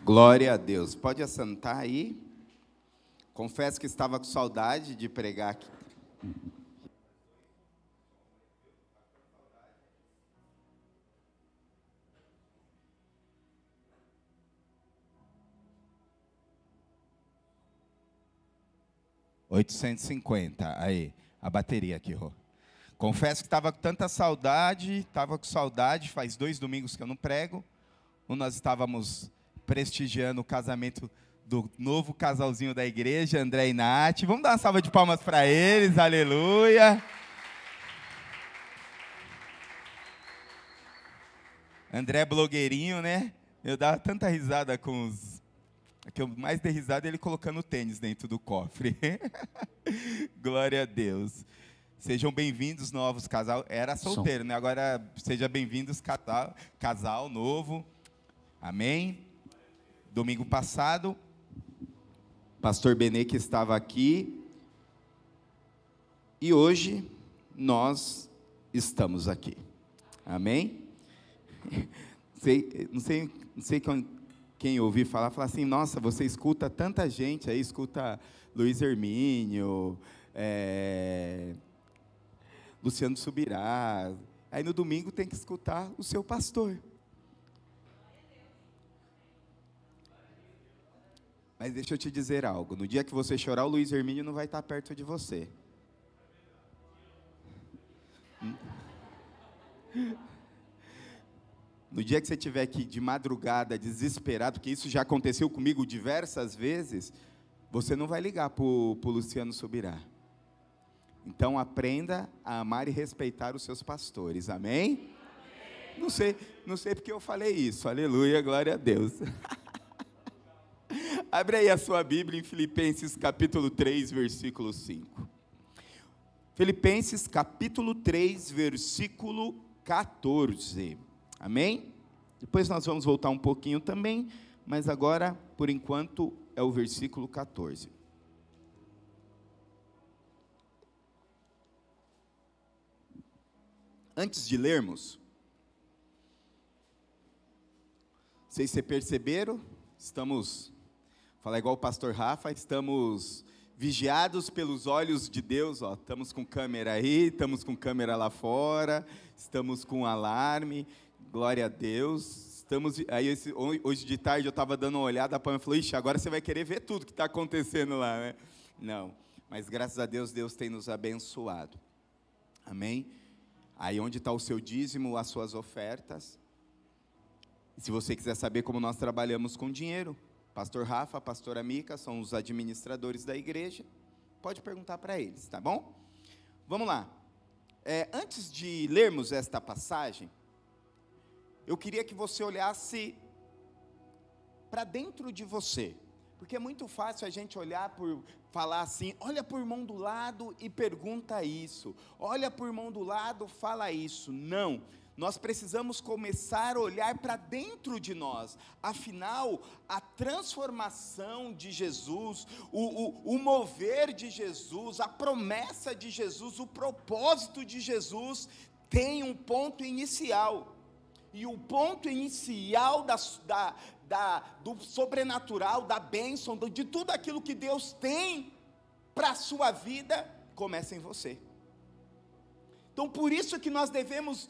Glória a Deus. Pode assentar aí. Confesso que estava com saudade de pregar aqui. R$ 850, aí, a bateria aqui, Rô. Confesso que estava com tanta saudade, faz 2 domingos que eu não prego. Nós estávamos prestigiando o casamento do novo casalzinho da igreja, André e Nath. Vamos dar uma salva de palmas para eles, aleluia. André blogueirinho, né? Eu dava tanta risada com os... O que eu mais dei risada é ele colocando o tênis dentro do cofre. Glória a Deus. Sejam bem-vindos, novos casal. Era solteiro, né? Agora, sejam bem-vindos, casal novo. Amém? Domingo passado, pastor Benê que estava aqui. E hoje, nós estamos aqui. Amém? Não sei quem ouvi falar assim, nossa, você escuta tanta gente aí, escuta Luiz Hermínio, Luciano Subirá, aí no domingo tem que escutar o seu pastor. Mas deixa eu te dizer algo, no dia que você chorar, o Luiz Hermínio não vai estar perto de você. No dia que você estiver aqui de madrugada, desesperado, porque isso já aconteceu comigo diversas vezes, você não vai ligar para o Luciano Subirá. Então, aprenda a amar e respeitar os seus pastores, amém? Amém. Não sei porque eu falei isso, aleluia, glória a Deus. Abre aí a sua Bíblia em Filipenses capítulo 3, versículo 5. Filipenses capítulo 3, versículo 14. Amém? Depois nós vamos voltar um pouquinho também, mas agora, por enquanto, é o versículo 14. Antes de lermos, não sei se vocês perceberam, falar igual o pastor Rafa, estamos vigiados pelos olhos de Deus, ó, estamos com câmera aí, estamos com câmera lá fora, estamos com alarme, glória a Deus, hoje de tarde eu estava dando uma olhada, a Pamela falou, ixi, agora você vai querer ver tudo que está acontecendo lá, né? Não, mas graças a Deus, Deus tem nos abençoado, amém? Aí onde está o seu dízimo, as suas ofertas, e se você quiser saber como nós trabalhamos com dinheiro, pastor Rafa, pastora Mica, são os administradores da igreja, pode perguntar para eles, tá bom? Vamos lá, antes de lermos esta passagem, eu queria que você olhasse para dentro de você, porque é muito fácil a gente falar assim, olha para o irmão do lado e pergunta isso, olha para o irmão do lado, fala isso. Não, nós precisamos começar a olhar para dentro de nós, afinal, a transformação de Jesus, o mover de Jesus, a promessa de Jesus, o propósito de Jesus, tem um ponto inicial, e o ponto inicial do sobrenatural, da bênção, de tudo aquilo que Deus tem para a sua vida, começa em você. Então, por isso que nós devemos,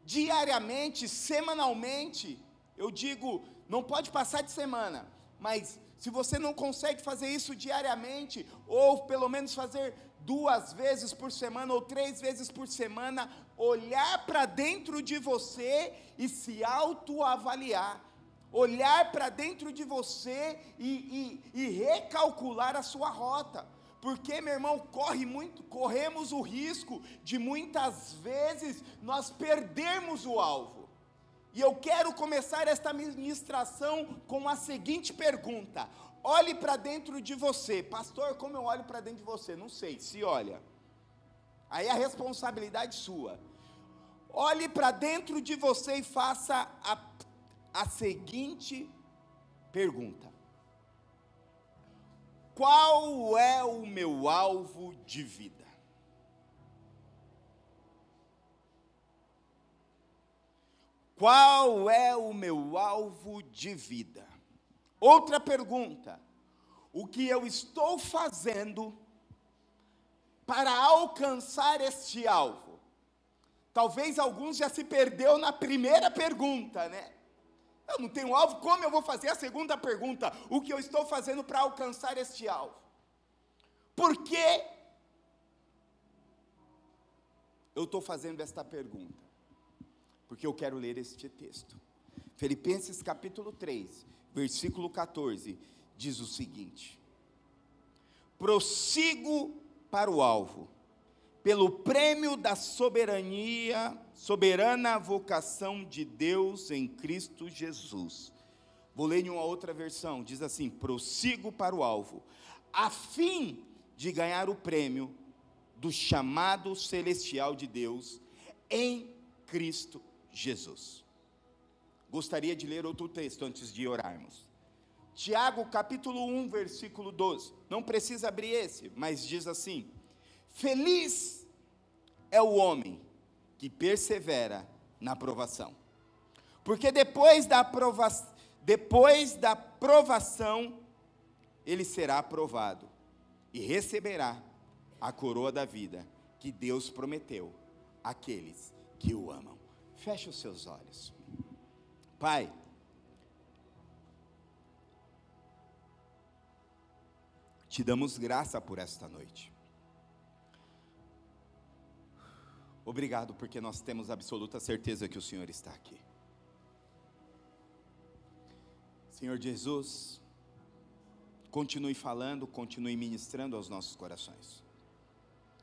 diariamente, semanalmente, eu digo, não pode passar de semana, mas se você não consegue fazer isso diariamente, ou pelo menos fazer 2 vezes por semana, ou 3 vezes por semana, olhar para dentro de você e se autoavaliar, olhar para dentro de você e recalcular a sua rota, porque, meu irmão, corremos o risco de muitas vezes nós perdermos o alvo. E eu quero começar esta ministração com a seguinte pergunta: olhe para dentro de você. Pastor, como eu olho para dentro de você? Não sei, se olha, aí é a responsabilidade sua. Olhe para dentro de você e faça a seguinte pergunta: qual é o meu alvo de vida? Qual é o meu alvo de vida? Outra pergunta: o que eu estou fazendo para alcançar este alvo? Talvez alguns já se perdeu na primeira pergunta, né? Eu não tenho alvo, como eu vou fazer a segunda pergunta? O que eu estou fazendo para alcançar este alvo? Por que eu estou fazendo esta pergunta? Porque eu quero ler este texto. Filipenses capítulo 3, versículo 14, diz o seguinte: prossigo para o alvo, pelo prêmio da soberana vocação de Deus em Cristo Jesus. Vou ler em uma outra versão, diz assim: prossigo para o alvo, a fim de ganhar o prêmio do chamado celestial de Deus em Cristo Jesus. Gostaria de ler outro texto antes de orarmos. Tiago capítulo 1, versículo 12. Não precisa abrir esse, mas diz assim: feliz é o homem que persevera na provação, porque depois da provação, ele será aprovado e receberá a coroa da vida que Deus prometeu àqueles que o amam. Feche os seus olhos. Pai, te damos graça por esta noite. Obrigado, porque nós temos absoluta certeza que o Senhor está aqui. Senhor Jesus, continue falando, continue ministrando aos nossos corações.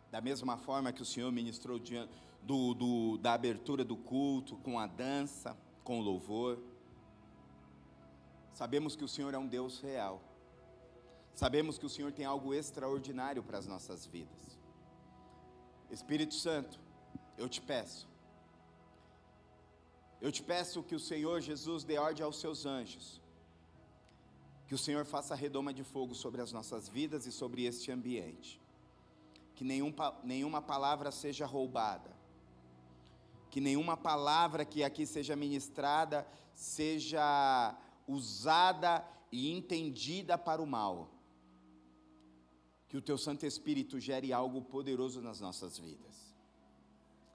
Da mesma forma que o Senhor ministrou da abertura do culto, com a dança, com o louvor. Sabemos que o Senhor é um Deus real. Sabemos que o Senhor tem algo extraordinário para as nossas vidas. Espírito Santo, eu te peço que o Senhor Jesus dê ordem aos seus anjos, que o Senhor faça redoma de fogo sobre as nossas vidas e sobre este ambiente, que nenhuma palavra seja roubada, que nenhuma palavra que aqui seja ministrada seja usada e entendida para o mal, que o teu Santo Espírito gere algo poderoso nas nossas vidas.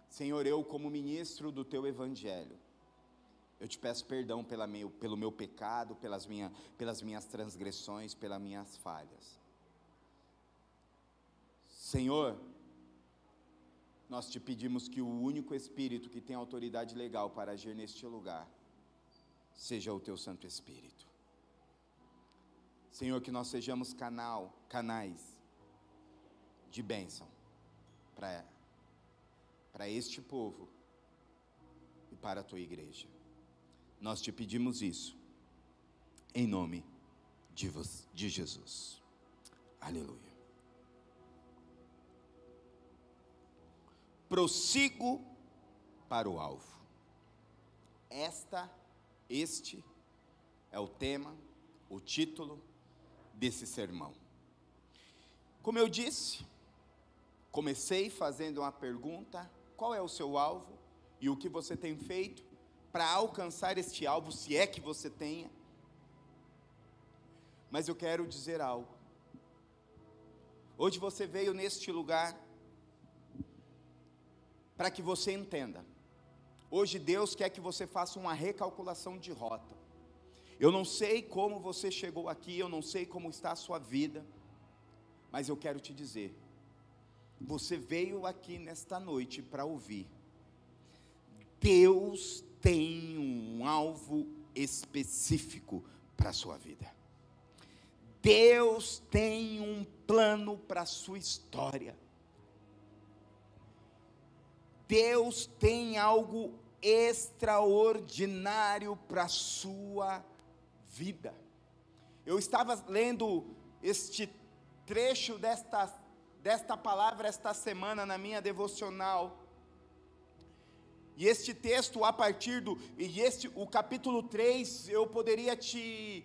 Senhor, eu como ministro do teu Evangelho, eu te peço perdão pelo meu pecado, pelas minhas transgressões, pelas minhas falhas. Senhor, nós te pedimos que o único Espírito que tem autoridade legal para agir neste lugar, seja o teu Santo Espírito. Senhor, que nós sejamos canais de bênção para este povo e para a tua igreja. Nós te pedimos isso, em nome de Jesus. Aleluia. Prossigo para o alvo. Este é o tema, o título desse sermão. Como eu disse, comecei fazendo uma pergunta: qual é o seu alvo e o que você tem feito para alcançar este alvo, se é que você tenha? Mas eu quero dizer algo. Hoje você veio neste lugar para que você entenda. Hoje Deus quer que você faça uma recalculação de rota. Eu não sei como você chegou aqui, eu não sei como está a sua vida, mas eu quero te dizer, você veio aqui nesta noite para ouvir. Deus tem um alvo específico para a sua vida. Deus tem um plano para a sua história. Deus tem algo extraordinário para a sua vida. Eu estava lendo este trecho desta palavra esta semana na minha devocional. E este texto, o capítulo 3, eu poderia te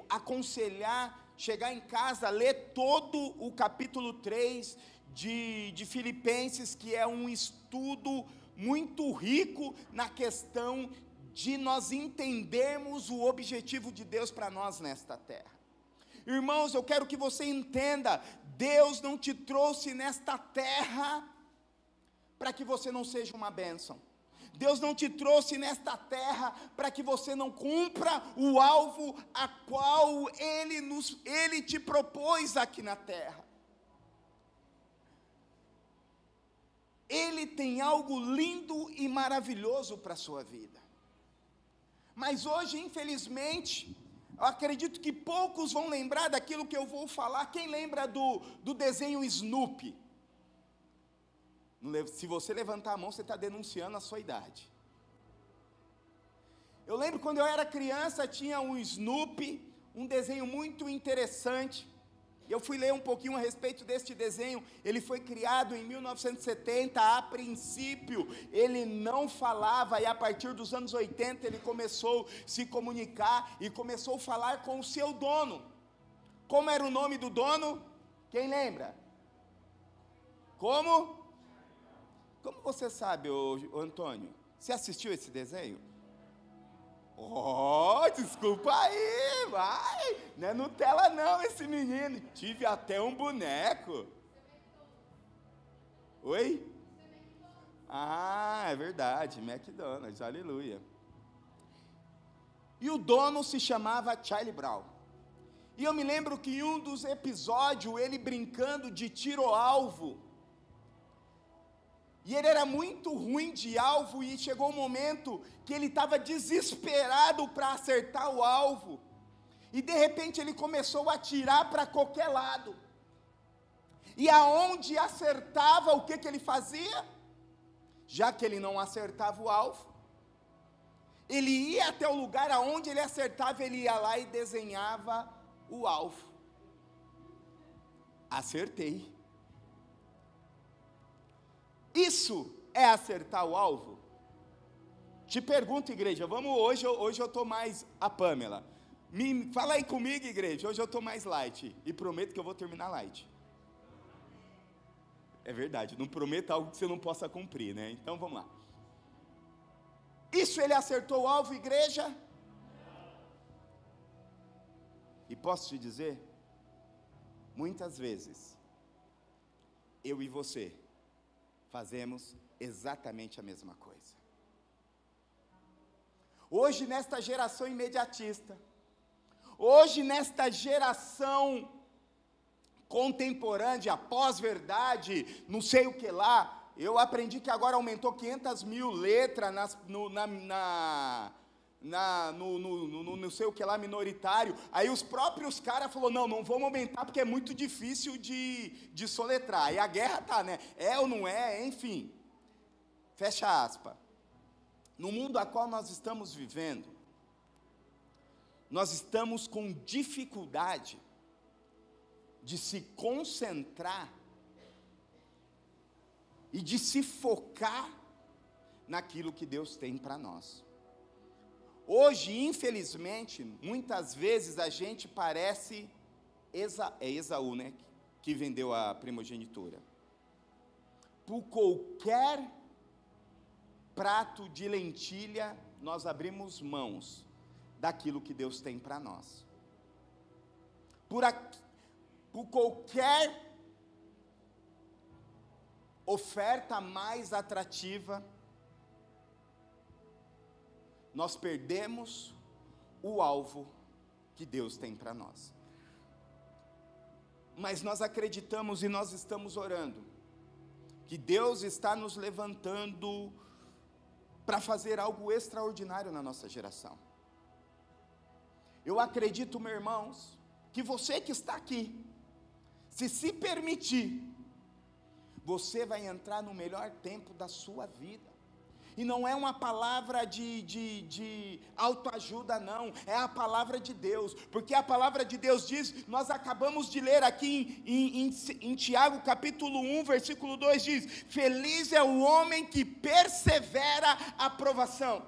aconselhar, chegar em casa, ler todo o capítulo 3 de Filipenses, que é um estudo muito rico na questão de nós entendermos o objetivo de Deus para nós nesta terra. Irmãos, eu quero que você entenda, Deus não te trouxe nesta terra para que você não seja uma bênção. Deus não te trouxe nesta terra para que você não cumpra o alvo a qual Ele te propôs aqui na terra. Ele tem algo lindo e maravilhoso para a sua vida. Mas hoje, infelizmente, eu acredito que poucos vão lembrar daquilo que eu vou falar. Quem lembra do desenho Snoopy? Se você levantar a mão, você está denunciando a sua idade. Eu lembro quando eu era criança, tinha um Snoopy, um desenho muito interessante. Eu fui ler um pouquinho a respeito deste desenho. Ele foi criado em 1970, a princípio ele não falava, e a partir dos anos 80 ele começou a se comunicar, e começou a falar com o seu dono. Como era o nome do dono? Quem lembra? Como você sabe, ô Antônio? Você assistiu esse desenho? Desculpa aí, vai, não é Nutella não esse menino, tive até um boneco. Oi? É verdade, McDonald's, aleluia. E o dono se chamava Charlie Brown. E eu me lembro que em um dos episódios, ele brincando de tiro ao alvo, e ele era muito ruim de alvo, e chegou um momento que ele estava desesperado para acertar o alvo, e de repente ele começou a atirar para qualquer lado, e aonde acertava, o que ele fazia? Já que ele não acertava o alvo, ele ia até o lugar aonde ele acertava, ele ia lá e desenhava o alvo. Acertei. Isso é acertar o alvo? Te pergunto, igreja, hoje eu estou mais a Pamela. Fala aí comigo, igreja, hoje eu estou mais light, e prometo que eu vou terminar light. É verdade, não prometo algo que você não possa cumprir, né? Então vamos lá. Isso ele acertou o alvo, igreja? E posso te dizer, muitas vezes, eu e você, fazemos exatamente a mesma coisa. Hoje nesta geração imediatista, hoje nesta geração contemporânea, pós-verdade, não sei o que lá, eu aprendi que agora aumentou 500 mil letras no não sei o que lá, minoritário. Aí os próprios caras falaram, não vamos aumentar porque é muito difícil de soletrar. Aí a guerra tá, né? É ou não é, enfim. Fecha aspas. No mundo a qual nós estamos vivendo, nós estamos com dificuldade de se concentrar e de se focar naquilo que Deus tem para nós. Hoje, infelizmente, muitas vezes a gente parece Esaú, né? Que vendeu a primogenitura. Por qualquer prato de lentilha, nós abrimos mãos daquilo que Deus tem para nós. Por qualquer oferta mais atrativa, nós perdemos o alvo que Deus tem para nós. Mas nós acreditamos e nós estamos orando que Deus está nos levantando para fazer algo extraordinário na nossa geração. Eu acredito, meus irmãos, que você que está aqui, se permitir, você vai entrar no melhor tempo da sua vida. E não é uma palavra de autoajuda, não, é a palavra de Deus, porque a palavra de Deus diz, nós acabamos de ler aqui em Tiago capítulo 1, versículo 2, diz, feliz é o homem que persevera a provação,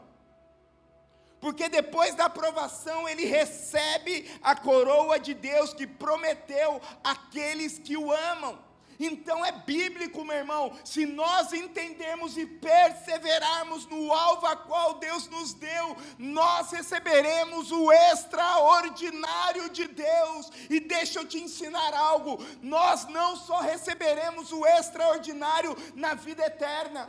porque depois da provação ele recebe a coroa de Deus que prometeu àqueles que o amam. Então é bíblico, meu irmão, se nós entendermos e perseverarmos no alvo a qual Deus nos deu, nós receberemos o extraordinário de Deus. E deixa eu te ensinar algo, nós não só receberemos o extraordinário na vida eterna,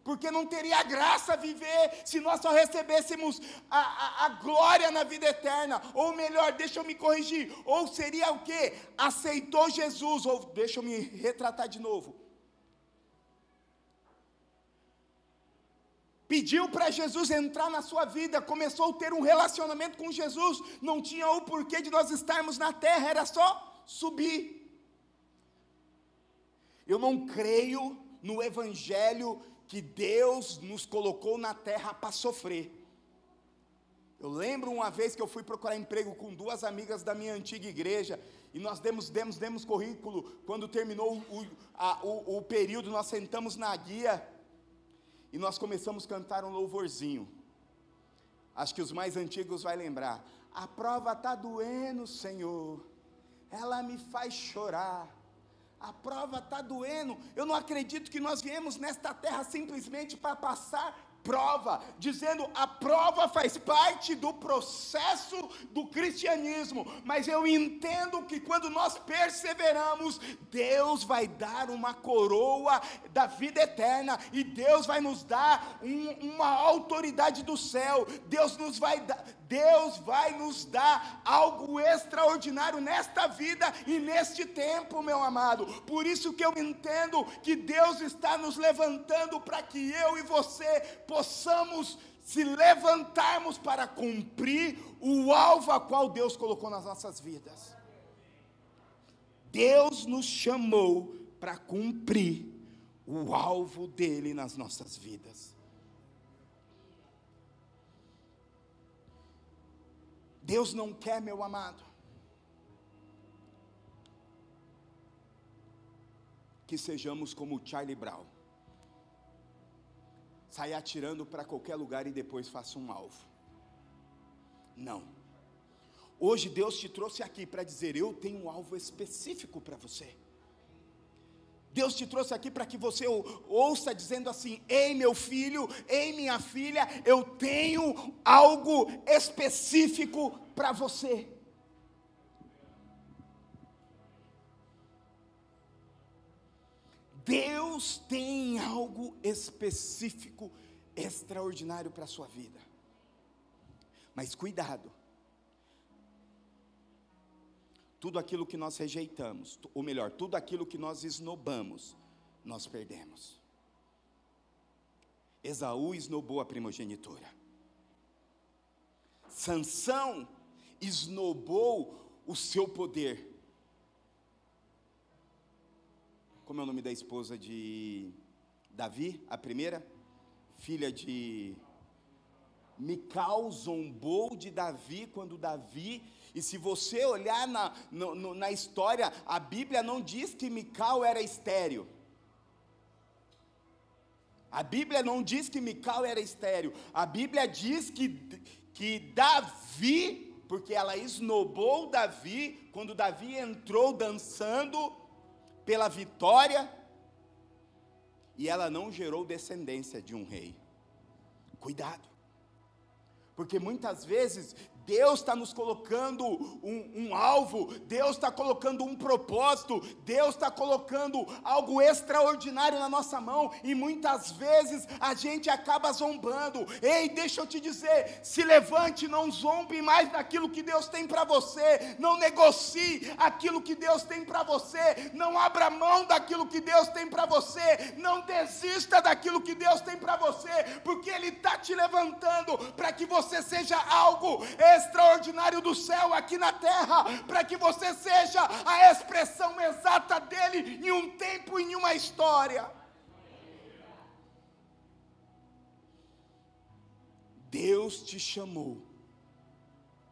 porque não teria graça viver se nós só recebêssemos a glória na vida eterna. Ou melhor, deixa eu me corrigir, ou seria o quê? Aceitou Jesus, ou deixa eu me retratar de novo. Pediu para Jesus entrar na sua vida, começou a ter um relacionamento com Jesus, não tinha o porquê de nós estarmos na terra, era só subir. Eu não creio no evangelho que Deus nos colocou na terra para sofrer. Eu lembro uma vez que eu fui procurar emprego com duas amigas da minha antiga igreja, e nós demos currículo. Quando terminou o período, nós sentamos na guia, e nós começamos a cantar um louvorzinho. Acho que os mais antigos vão lembrar. A prova está doendo, Senhor, ela me faz chorar. A prova está doendo. Eu não acredito que nós viemos nesta terra simplesmente para passar prova, dizendo a prova faz parte do processo do cristianismo, mas eu entendo que quando nós perseveramos, Deus vai dar uma coroa da vida eterna, e Deus vai nos dar uma autoridade do céu. Deus vai nos dar algo extraordinário nesta vida e neste tempo, meu amado. Por isso que eu entendo que Deus está nos levantando para que eu e você possamos se levantarmos para cumprir o alvo a qual Deus colocou nas nossas vidas. Deus nos chamou para cumprir o alvo dele nas nossas vidas. Deus não quer, meu amado, que sejamos como Charlie Brown, sair atirando para qualquer lugar e depois faça um alvo. Não. Hoje Deus te trouxe aqui para dizer: eu tenho um alvo específico para você. Deus te trouxe aqui para que você ouça dizendo assim: ei meu filho, ei minha filha, eu tenho algo específico para você. Deus tem algo específico, extraordinário para a sua vida. Mas cuidado, tudo aquilo que nós rejeitamos, ou melhor, tudo aquilo que nós esnobamos, nós perdemos. Esaú esnobou a primogenitura. Sansão esnobou o seu poder. Como é o nome da esposa de Davi? A primeira filha de Mical zombou de Davi quando Davi... E se você olhar na história, a Bíblia não diz que Mical era estéril. A Bíblia não diz que Mical era estéril. A Bíblia diz que Davi, porque ela esnobou Davi, quando Davi entrou dançando pela vitória, e ela não gerou descendência de um rei. Cuidado, porque muitas vezes Deus está nos colocando um alvo, Deus está colocando um propósito, Deus está colocando algo extraordinário na nossa mão, e muitas vezes a gente acaba zombando. Ei, deixa eu te dizer, se levante, não zombe mais daquilo que Deus tem para você, não negocie aquilo que Deus tem para você, não abra mão daquilo que Deus tem para você, não desista daquilo que Deus tem para você, porque Ele está te levantando para que você seja algo extraordinário do céu aqui na terra, para que você seja a expressão exata dele em um tempo e em uma história. Deus te chamou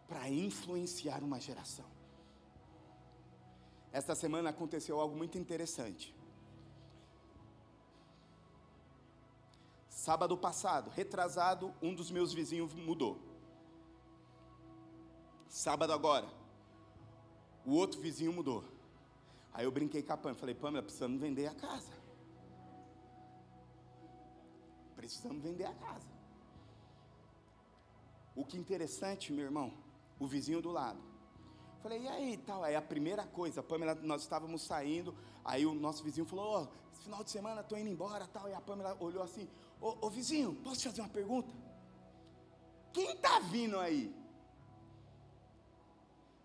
para influenciar uma geração. Esta semana aconteceu algo muito interessante. Sábado passado, retrasado, um dos meus vizinhos mudou. Sábado agora, o outro vizinho mudou. Aí eu brinquei com a Pâmela, falei, Pâmela, precisamos vender a casa. Precisamos vender a casa. O que interessante, meu irmão, o vizinho do lado. Falei, e aí, tal? Aí a primeira coisa, a Pâmela, nós estávamos saindo, aí o nosso vizinho falou, esse final de semana estou indo embora, tal. E a Pâmela olhou assim, ô vizinho, posso te fazer uma pergunta? Quem está vindo aí?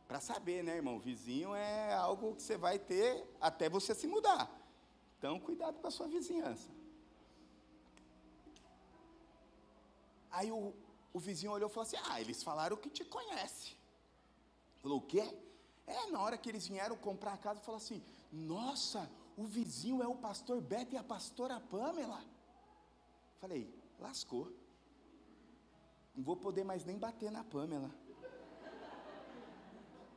Para saber, né, irmão, vizinho é algo que você vai ter até você se mudar. Então, cuidado com a sua vizinhança. Aí o vizinho olhou e falou assim, eles falaram que te conhece. Falou, o quê? Na hora que eles vieram comprar a casa, falou assim, nossa, o vizinho é o pastor Beto e a pastora Pâmela. Falei, lascou. Não vou poder mais nem bater na Pâmela.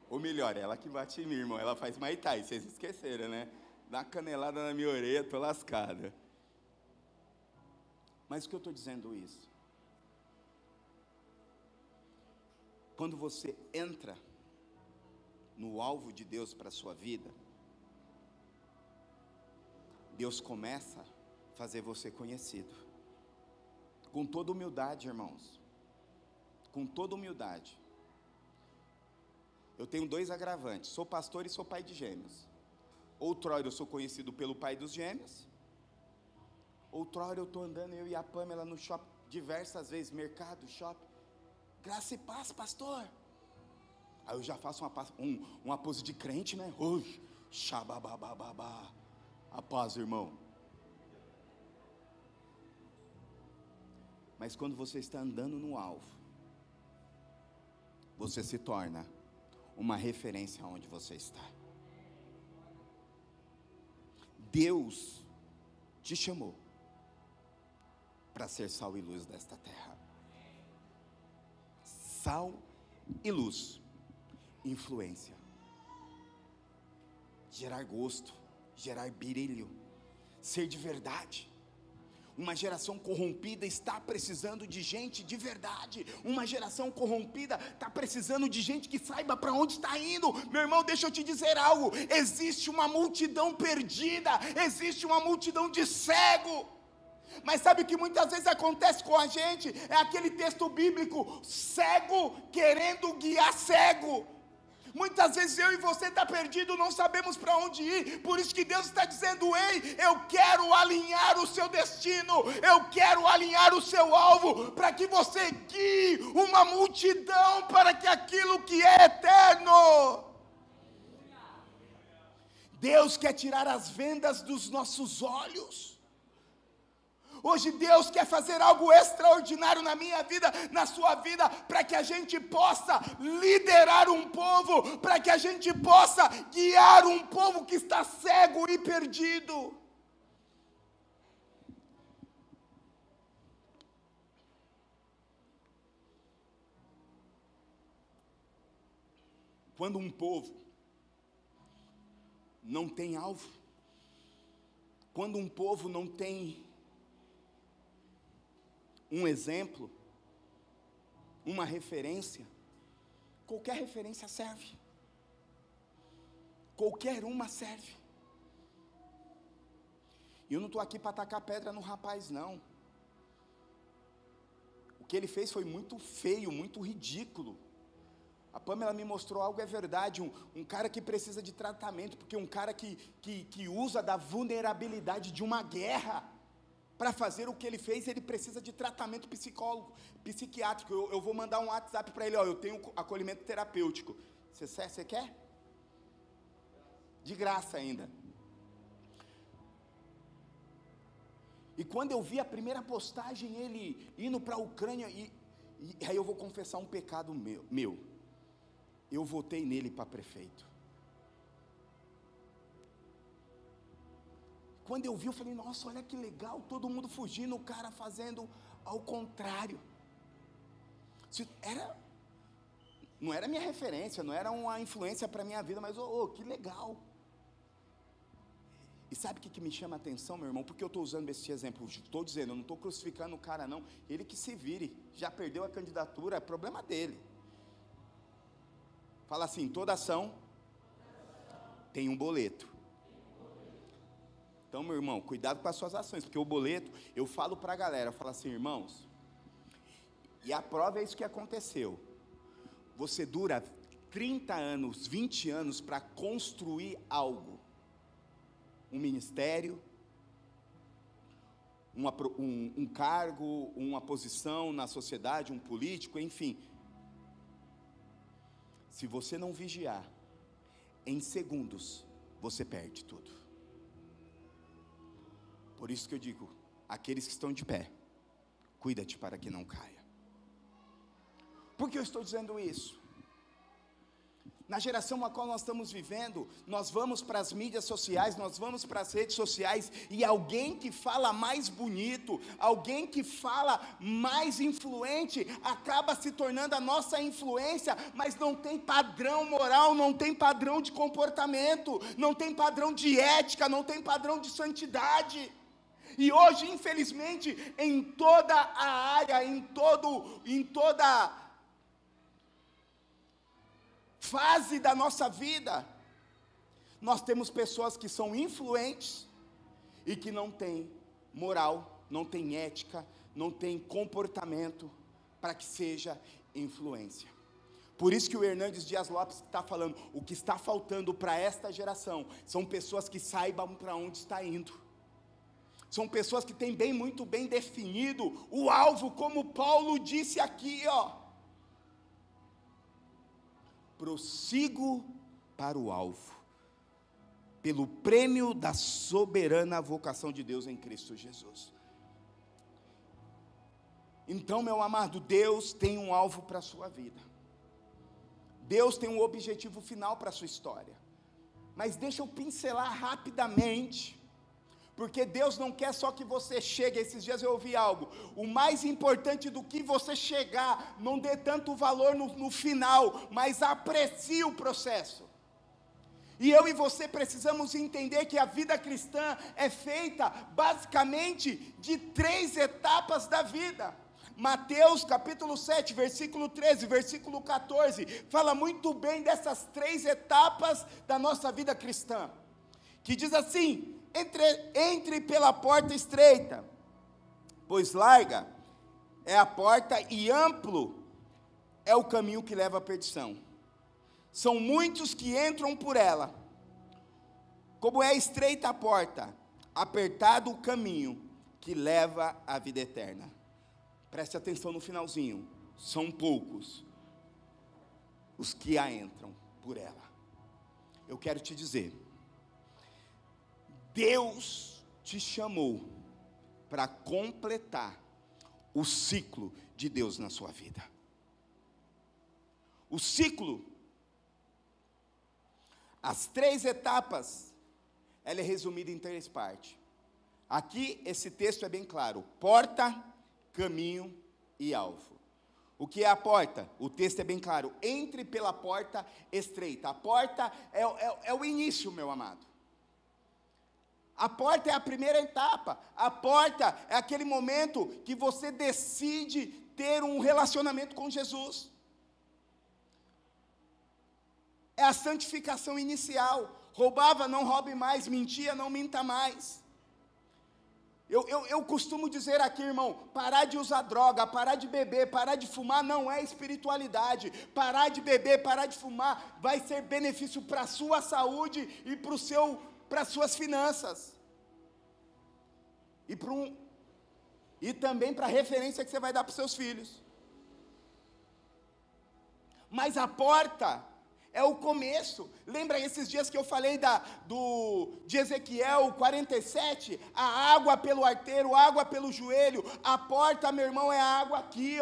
Ou melhor, ela que bate em mim, irmão, ela faz Muay Thai, vocês esqueceram, né? Dá uma canelada na minha orelha, tô lascada. Mas o que eu estou dizendo isso? Quando você entra no alvo de Deus para a sua vida, Deus começa a fazer você conhecido. Com toda humildade, irmãos. Com toda humildade. Eu tenho 2 agravantes, sou pastor e sou pai de gêmeos. Outrora eu sou conhecido pelo pai dos gêmeos. Outrora eu estou andando, eu e a Pâmela no shopping, diversas vezes, mercado, shopping. Graça e paz, pastor. Aí eu já faço uma pose de crente, né? Xababababá. A paz, irmão. Mas quando você está andando no alvo, você se torna uma referência aonde você está. Deus te chamou para ser sal e luz desta terra. Sal e luz, influência, gerar gosto, gerar brilho, ser de verdade. Uma geração corrompida está precisando de gente de verdade. Uma geração corrompida está precisando de gente que saiba para onde está indo. Meu irmão, deixa eu te dizer algo. Existe uma multidão perdida. Existe uma multidão de cego. Mas sabe o que muitas vezes acontece com a gente? É aquele texto bíblico, cego querendo guiar cego. Muitas vezes eu e você está perdido, não sabemos para onde ir. Por isso que Deus está dizendo, ei, eu quero alinhar o seu destino, eu quero alinhar o seu alvo, para que você guie uma multidão para que aquilo que é eterno. Deus quer tirar as vendas dos nossos olhos. Hoje Deus quer fazer algo extraordinário na minha vida, na sua vida, para que a gente possa liderar um povo, para que a gente possa guiar um povo que está cego e perdido. Quando um povo não tem alvo, quando um povo não tem um exemplo, uma referência, qualquer referência serve, qualquer uma serve. E eu não estou aqui para tacar pedra no rapaz, não. O que ele fez foi muito feio, muito ridículo. A Pâmela me mostrou algo, é verdade, um cara que precisa de tratamento, porque um cara que usa da vulnerabilidade de uma guerra, para fazer o que ele fez, ele precisa de tratamento psiquiátrico. Eu vou mandar um WhatsApp para ele, eu tenho acolhimento terapêutico. Você quer? De graça ainda. E quando eu vi a primeira postagem, ele indo para a Ucrânia, e aí eu vou confessar um pecado meu. Eu votei nele para prefeito. Quando eu vi, eu falei, nossa, olha que legal, todo mundo fugindo, o cara fazendo ao contrário. Não era minha referência, não era uma influência para a minha vida, mas, que legal. E sabe o que me chama a atenção, meu irmão? Porque eu estou usando esse exemplo, estou dizendo, eu não estou crucificando o cara não, ele que se vire, já perdeu a candidatura, é problema dele. Fala assim, toda ação tem um boleto. Então, meu irmão, cuidado com as suas ações, porque o boleto, eu falo para a galera, eu falo assim, irmãos, e a prova é isso que aconteceu. Você dura 30 anos, 20 anos para construir algo. Um ministério, um cargo, uma posição na sociedade, um político, enfim. Se você não vigiar, em segundos, você perde tudo. Por isso que eu digo, aqueles que estão de pé, cuida-te para que não caia. Por que eu estou dizendo isso? Na geração a qual nós estamos vivendo, nós vamos para as mídias sociais, nós vamos para as redes sociais, e alguém que fala mais bonito, alguém que fala mais influente, acaba se tornando a nossa influência, mas não tem padrão moral, não tem padrão de comportamento, não tem padrão de ética, não tem padrão de santidade. E hoje, infelizmente, em toda a área, em toda fase da nossa vida, nós temos pessoas que são influentes e que não têm moral, não têm ética, não têm comportamento para que seja influência. Por isso que o Hernandes Dias Lopes está falando, o que está faltando para esta geração são pessoas que saibam para onde está indo. São pessoas que têm muito bem definido o alvo, como Paulo disse aqui, prossigo para o alvo, pelo prêmio da soberana vocação de Deus em Cristo Jesus. Então, meu amado, Deus tem um alvo para a sua vida. Deus tem um objetivo final para a sua história. Mas deixa eu pincelar rapidamente, porque Deus não quer só que você chegue. Esses dias eu ouvi algo, o mais importante do que você chegar, não dê tanto valor no final, mas aprecie o processo. E eu e você precisamos entender que a vida cristã é feita basicamente de 3 etapas da vida. Mateus capítulo 7, versículo 13, versículo 14, fala muito bem dessas 3 etapas da nossa vida cristã, que diz assim: entre pela porta estreita, pois larga é a porta e amplo é o caminho que leva à perdição. São muitos que entram por ela. Como é estreita a porta, apertado o caminho que leva à vida eterna. Preste atenção no finalzinho. São poucos os que a entram por ela. Eu quero te dizer, Deus te chamou para completar o ciclo de Deus na sua vida. O ciclo, as 3 etapas, ela é resumida em 3 partes. Aqui, esse texto é bem claro: porta, caminho e alvo. O que é a porta? O texto é bem claro: entre pela porta estreita. A porta é o início, meu amado. A porta é a primeira etapa. A porta é aquele momento que você decide ter um relacionamento com Jesus. É a santificação inicial. Roubava, não roube mais. Mentia, não minta mais. Eu costumo dizer aqui, irmão, parar de usar droga, parar de beber, parar de fumar não é espiritualidade. Parar de beber, parar de fumar vai ser benefício para a sua saúde e para as suas finanças, e também para a referência que você vai dar para os seus filhos. Mas a porta é o começo. Lembra esses dias que eu falei de Ezequiel 47? A água pelo arteiro, água pelo joelho. A porta, meu irmão, é a água aqui,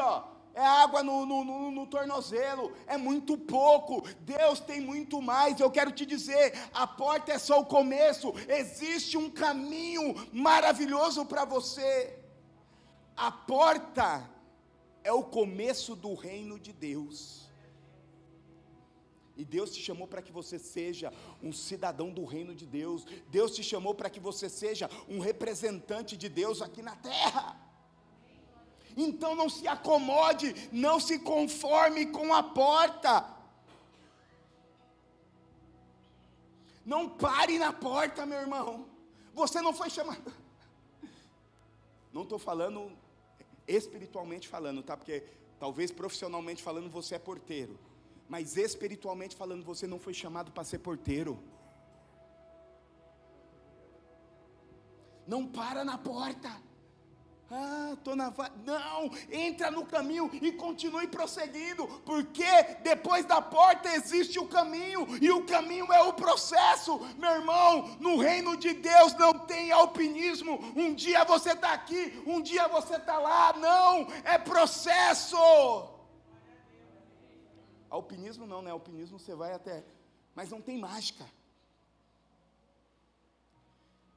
é água no tornozelo, é muito pouco. Deus tem muito mais. Eu quero te dizer, a porta é só o começo. Existe um caminho maravilhoso para você. A porta é o começo do reino de Deus. E Deus te chamou para que você seja um cidadão do reino de Deus. Deus te chamou para que você seja um representante de Deus aqui na terra. Então não se acomode, não se conforme com a porta. Não pare na porta, meu irmão. Você não foi chamado. Não estou falando espiritualmente falando, tá? Porque talvez profissionalmente falando você é porteiro, mas espiritualmente falando você não foi chamado para ser porteiro. Não para na porta. Não, entra no caminho e continue prosseguindo, porque depois da porta existe o caminho, e o caminho é o processo. Meu irmão, no reino de Deus não tem alpinismo, um dia você está aqui, um dia você está lá, não, é processo. Alpinismo não, né? Alpinismo você vai até, mas não tem mágica.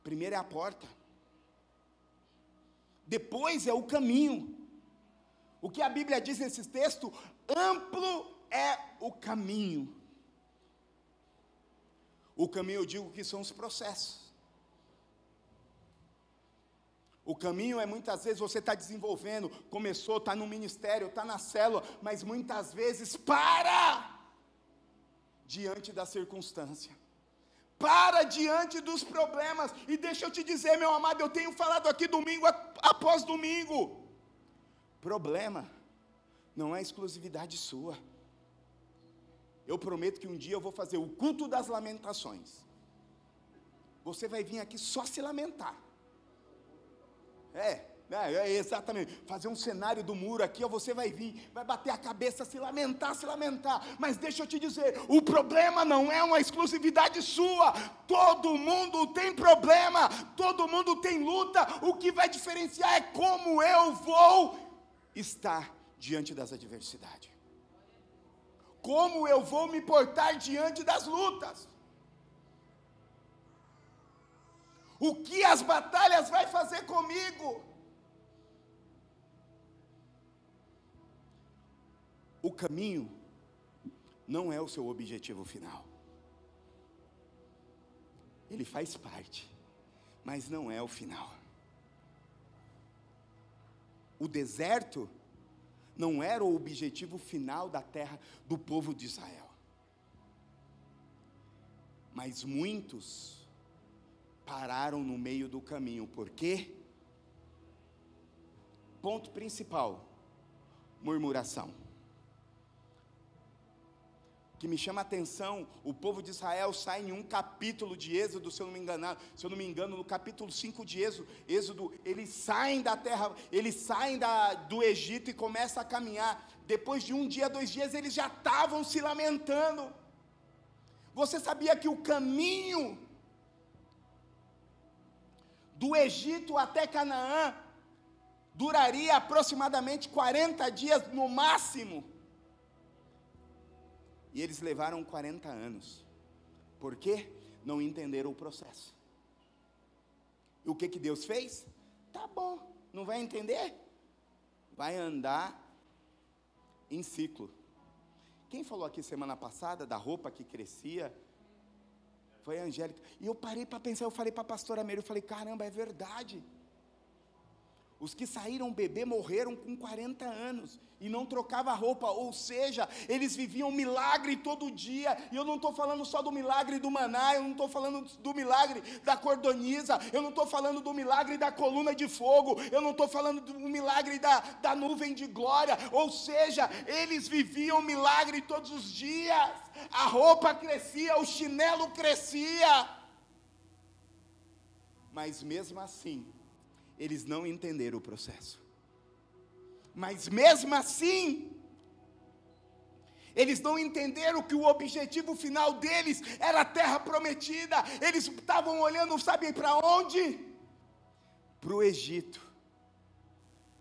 Primeiro é a porta, depois é o caminho. O que a Bíblia diz nesse texto? Amplo é o caminho. O caminho eu digo que são os processos. O caminho é muitas vezes você está desenvolvendo, começou, está no ministério, está na célula, mas muitas vezes para diante da circunstância. Para diante dos problemas. E deixa eu te dizer, meu amado, eu tenho falado aqui domingo após domingo, problema não é exclusividade sua. Eu prometo que um dia eu vou fazer o culto das lamentações. Você vai vir aqui só se lamentar. Exatamente, fazer um cenário do muro aqui, ó, você vai vir, vai bater a cabeça, se lamentar, mas deixa eu te dizer, o problema não é uma exclusividade sua, todo mundo tem problema, todo mundo tem luta, o que vai diferenciar é como eu vou estar diante das adversidades, como eu vou me portar diante das lutas, o que as batalhas vai fazer comigo. O caminho não é o seu objetivo final. Ele faz parte, mas não é o final. O deserto não era o objetivo final da terra do povo de Israel. Mas muitos pararam no meio do caminho. Por quê? Ponto principal: murmuração. O que me chama a atenção, o povo de Israel sai em um capítulo de Êxodo, se eu não me engano, no capítulo 5 de Êxodo, eles saem da terra, eles saem do Egito e começam a caminhar. Depois de um dia, 2 dias, eles já estavam se lamentando. Você sabia que o caminho do Egito até Canaã duraria aproximadamente 40 dias no máximo? E eles levaram 40 anos. Por quê? Não entenderam o processo. E o que Deus fez? Tá bom, não vai entender? Vai andar em ciclo. Quem falou aqui semana passada da roupa que crescia? Foi a Angélica. E eu parei para pensar, eu falei para a pastora Meire, eu falei, caramba, é verdade. Os que saíram bebê morreram com 40 anos e não trocava roupa, ou seja, eles viviam milagre todo dia. E eu não estou falando só do milagre do maná, eu não estou falando do milagre da cordoniza, eu não estou falando do milagre da coluna de fogo, eu não estou falando do milagre da nuvem de glória, ou seja, eles viviam milagre todos os dias. A roupa crescia, o chinelo crescia, mas mesmo assim, eles não entenderam o processo. Mas mesmo assim, eles não entenderam que o objetivo final deles era a terra prometida. Eles estavam olhando, sabe para onde? Para o Egito.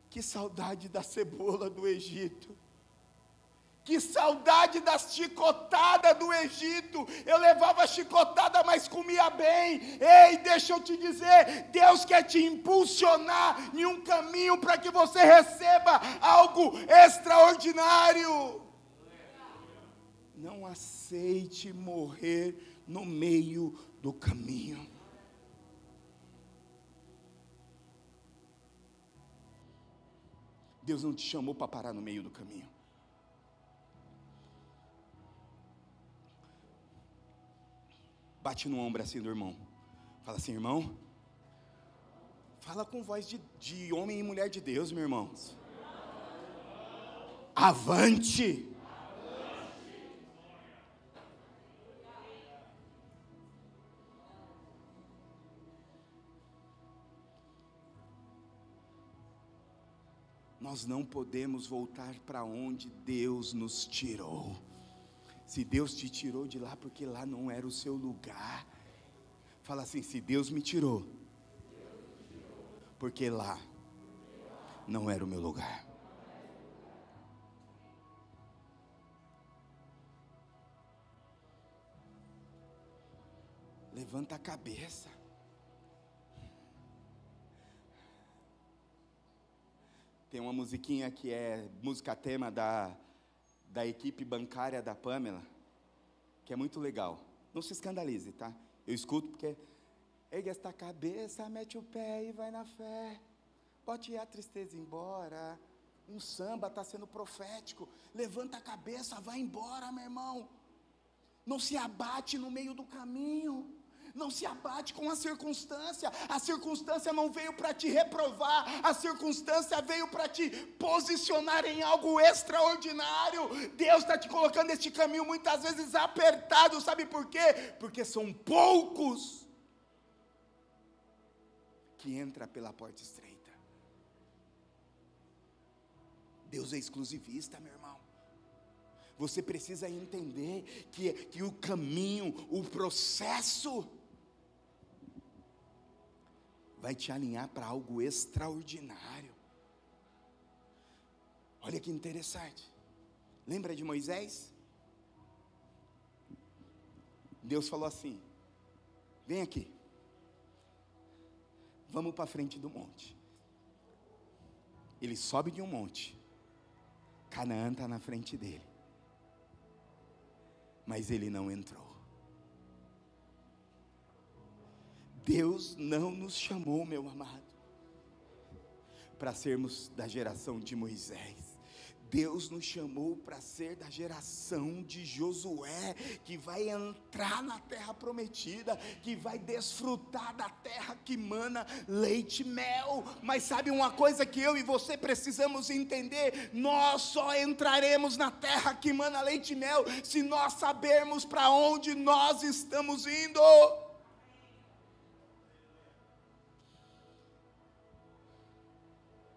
Que saudade da cebola do Egito. Que saudade das chicotadas do Egito. Eu levava chicotada, mas comia bem. Ei, deixa eu te dizer, Deus quer te impulsionar em um caminho para que você receba algo extraordinário. Não aceite morrer no meio do caminho. Deus não te chamou para parar no meio do caminho. Bate no ombro assim do irmão. Fala assim, irmão, Fala com voz de homem e mulher de Deus, meus irmãos. Avante! Nós não podemos voltar para onde Deus nos tirou. Se Deus te tirou de lá, porque lá não era o seu lugar. Fala assim: se Deus me tirou, porque lá não era o meu lugar. Levanta a cabeça. Tem uma musiquinha que é música tema da equipe bancária da Pamela, que é muito legal. Não se escandalize, tá? Eu escuto porque ergue esta cabeça, mete o pé e vai na fé. Bote a tristeza embora. Um samba está sendo profético. Levanta a cabeça, vai embora, meu irmão. Não se abate no meio do caminho. Não se abate com a circunstância não veio para te reprovar, a circunstância veio para te posicionar em algo extraordinário. Deus está te colocando neste caminho muitas vezes apertado, sabe por quê? Porque são poucos que entram pela porta estreita. Deus é exclusivista, meu irmão. Você precisa entender que o caminho, o processo vai te alinhar para algo extraordinário. Olha que interessante. Lembra de Moisés? Deus falou assim: vem aqui, vamos para frente do monte. Ele sobe de um monte, Canaã está na frente dele, mas ele não entrou. Deus não nos chamou, meu amado, para sermos da geração de Moisés. Deus nos chamou para ser da geração de Josué, que vai entrar na terra prometida, que vai desfrutar da terra que mana leite e mel. Mas sabe uma coisa que eu e você precisamos entender? Nós só entraremos na terra que mana leite e mel se nós sabermos para onde nós estamos indo.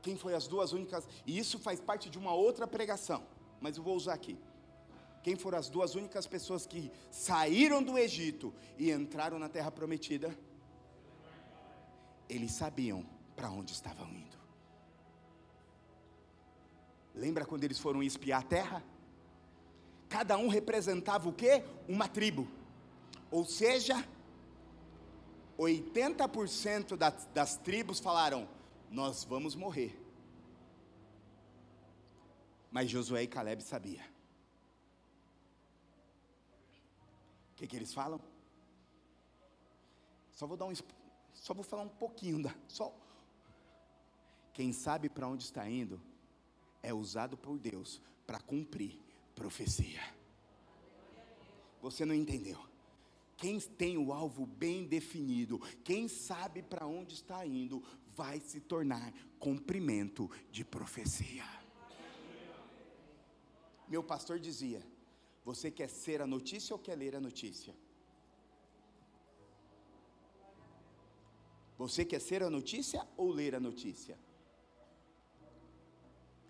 Quem foi as duas únicas, e isso faz parte de uma outra pregação, mas eu vou usar aqui. Quem foram as duas únicas pessoas que saíram do Egito e entraram na terra prometida? Eles sabiam para onde estavam indo. Lembra quando eles foram espiar a terra? Cada um representava o quê? Uma tribo. Ou seja, 80% das tribos falaram: nós vamos morrer. Mas Josué e Caleb sabiam. O que eles falam? Só vou falar um pouquinho quem sabe para onde está indo é usado por Deus para cumprir profecia. Você não entendeu? Quem tem o alvo bem definido, quem sabe para onde está indo, vai se tornar cumprimento de profecia. Meu pastor dizia: você quer ser a notícia ou quer ler a notícia? Você quer ser a notícia ou ler a notícia?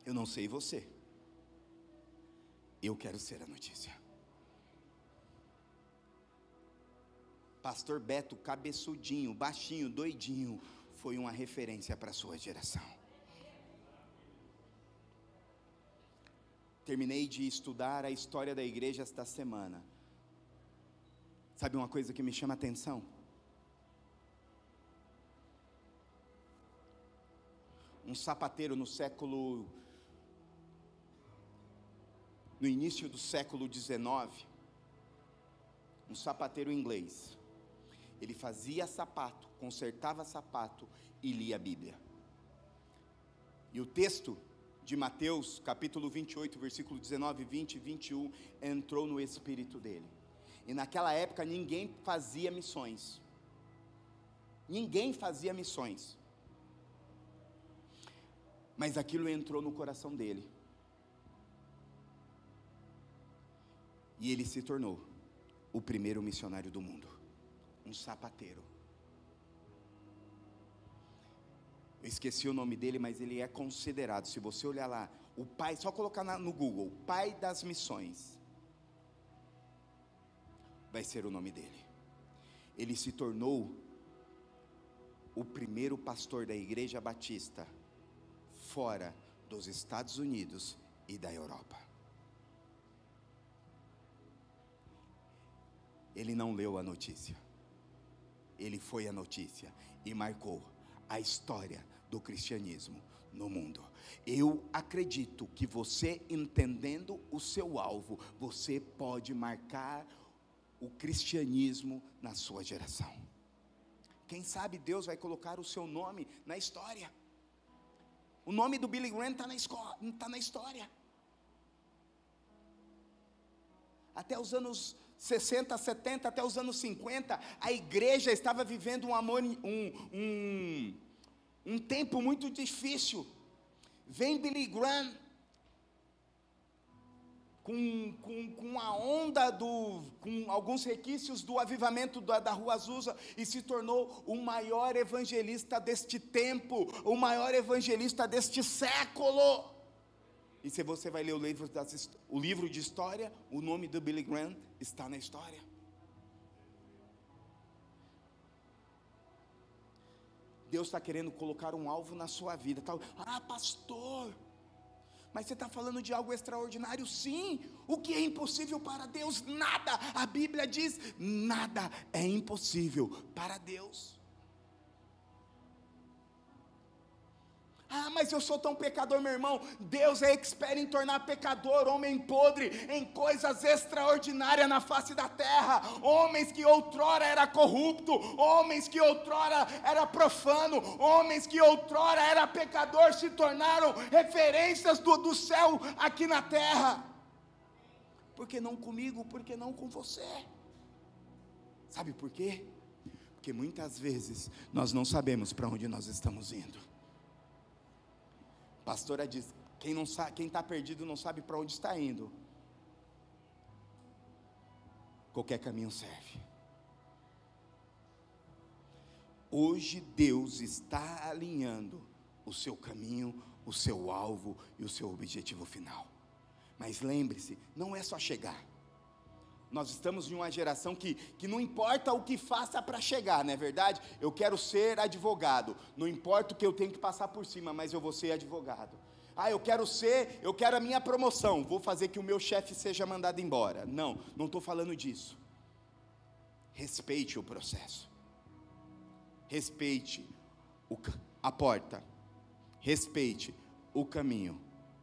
Eu não sei você. Eu quero ser a notícia. Pastor Beto, cabeçudinho, baixinho, doidinho, foi uma referência para a sua geração. Terminei de estudar a história da igreja esta semana. Sabe uma coisa que me chama a atenção? Um sapateiro no início do século XIX, um sapateiro inglês, ele fazia sapato, consertava sapato e lia a Bíblia. E o texto de Mateus, capítulo 28, versículo 19, 20 e 21, entrou no espírito dele. E naquela época ninguém fazia missões. Ninguém fazia missões. Mas aquilo entrou no coração dele. E ele se tornou o primeiro missionário do mundo. Um sapateiro. Eu esqueci o nome dele, mas ele é considerado, se você olhar lá, o pai, só colocar no Google, pai das missões, vai ser o nome dele. Ele se tornou o primeiro pastor da Igreja Batista fora dos Estados Unidos e da Europa. Ele não leu a notícia, ele foi a notícia e marcou a história do cristianismo no mundo. Eu acredito que você, entendendo o seu alvo, você pode marcar o cristianismo na sua geração. Quem sabe Deus vai colocar o seu nome na história. O nome do Billy Graham está na história. Até os anos 60, 70, até os anos 50, a igreja estava vivendo um tempo muito difícil. Vem Billy Graham com a onda com alguns requisitos do avivamento da Rua Azusa, e se tornou o maior evangelista deste tempo, o maior evangelista deste século. E se você vai ler o livro de história, o nome do Billy Graham está na história. Deus está querendo colocar um alvo na sua vida. Ah, pastor, mas você está falando de algo extraordinário? Sim. O que é impossível para Deus? Nada. A Bíblia diz, nada é impossível para Deus. Ah, mas eu sou tão pecador, meu irmão. Deus é expert em tornar pecador, homem podre, em coisas extraordinárias na face da terra. Homens que outrora era corrupto, homens que outrora era profano, homens que outrora era pecador, se tornaram referências do céu aqui na terra. Por que não comigo? Por que não com você? Sabe por quê? Porque muitas vezes nós não sabemos para onde nós estamos indo. A pastora diz, quem está perdido não sabe para onde está indo. Qualquer caminho serve. Hoje Deus está alinhando o seu caminho, o seu alvo e o seu objetivo final. Mas lembre-se, não é só chegar. Nós estamos em uma geração que não importa o que faça para chegar, não é verdade? Eu quero ser advogado, não importa o que eu tenho que passar por cima, mas eu vou ser advogado. Ah, eu quero a minha promoção, vou fazer que o meu chefe seja mandado embora. Não estou falando disso. Respeite o processo. Respeite a porta. Respeite o caminho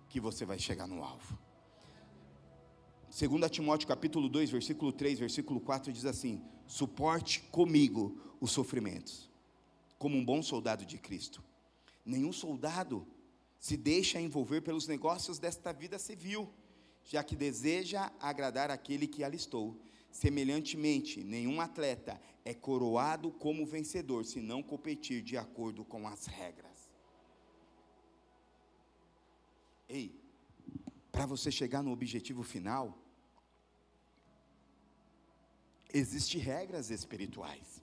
que você vai chegar no alvo. 2 Timóteo capítulo 2, versículo 3, versículo 4 diz assim: suporte comigo os sofrimentos, como um bom soldado de Cristo. Nenhum soldado se deixa envolver pelos negócios desta vida civil, já que deseja agradar aquele que alistou. Semelhantemente, nenhum atleta é coroado como vencedor, se não competir de acordo com as regras. Ei, para você chegar no objetivo final, existem regras espirituais.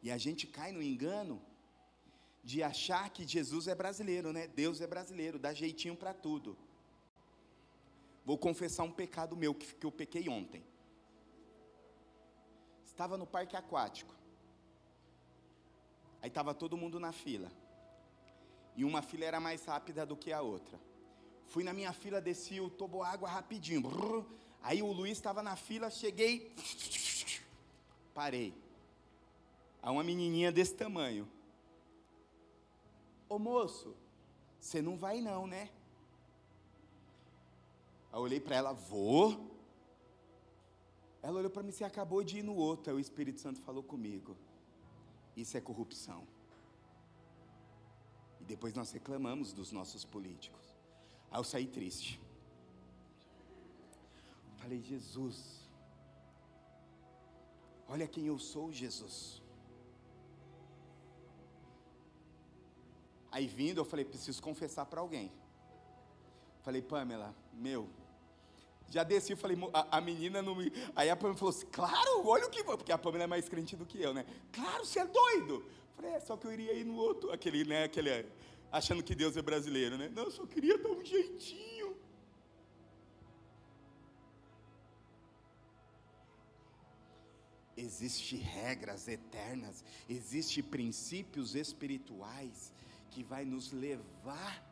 E a gente cai no engano de achar que Jesus é brasileiro, né? Deus é brasileiro, dá jeitinho para tudo. Vou confessar um pecado meu que eu pequei ontem. Estava no parque aquático. Aí estava todo mundo na fila. E uma fila era mais rápida do que a outra. Fui na minha fila, desci o toboágua rapidinho. Brrr. Aí o Luiz estava na fila, cheguei, parei. Aí uma menininha desse tamanho. Ô moço, você não vai não, né? Aí eu olhei para ela, vou. Ela olhou para mim, você acabou de ir no outro. Aí o Espírito Santo falou comigo, isso é corrupção. E depois nós reclamamos dos nossos políticos. Aí eu saí triste. Falei, Jesus, olha quem eu sou, Jesus. Aí vindo, eu falei, preciso confessar para alguém. Falei, Pamela, já desci, eu falei, a menina não me... Aí a Pamela falou assim, claro, olha o que... Porque a Pamela é mais crente do que eu, né? Claro, você é doido. Falei, só que eu iria ir no outro, aquele, achando que Deus é brasileiro, né? Não, eu só queria dar um jeitinho. Existem regras eternas, existem princípios espirituais que vai nos levar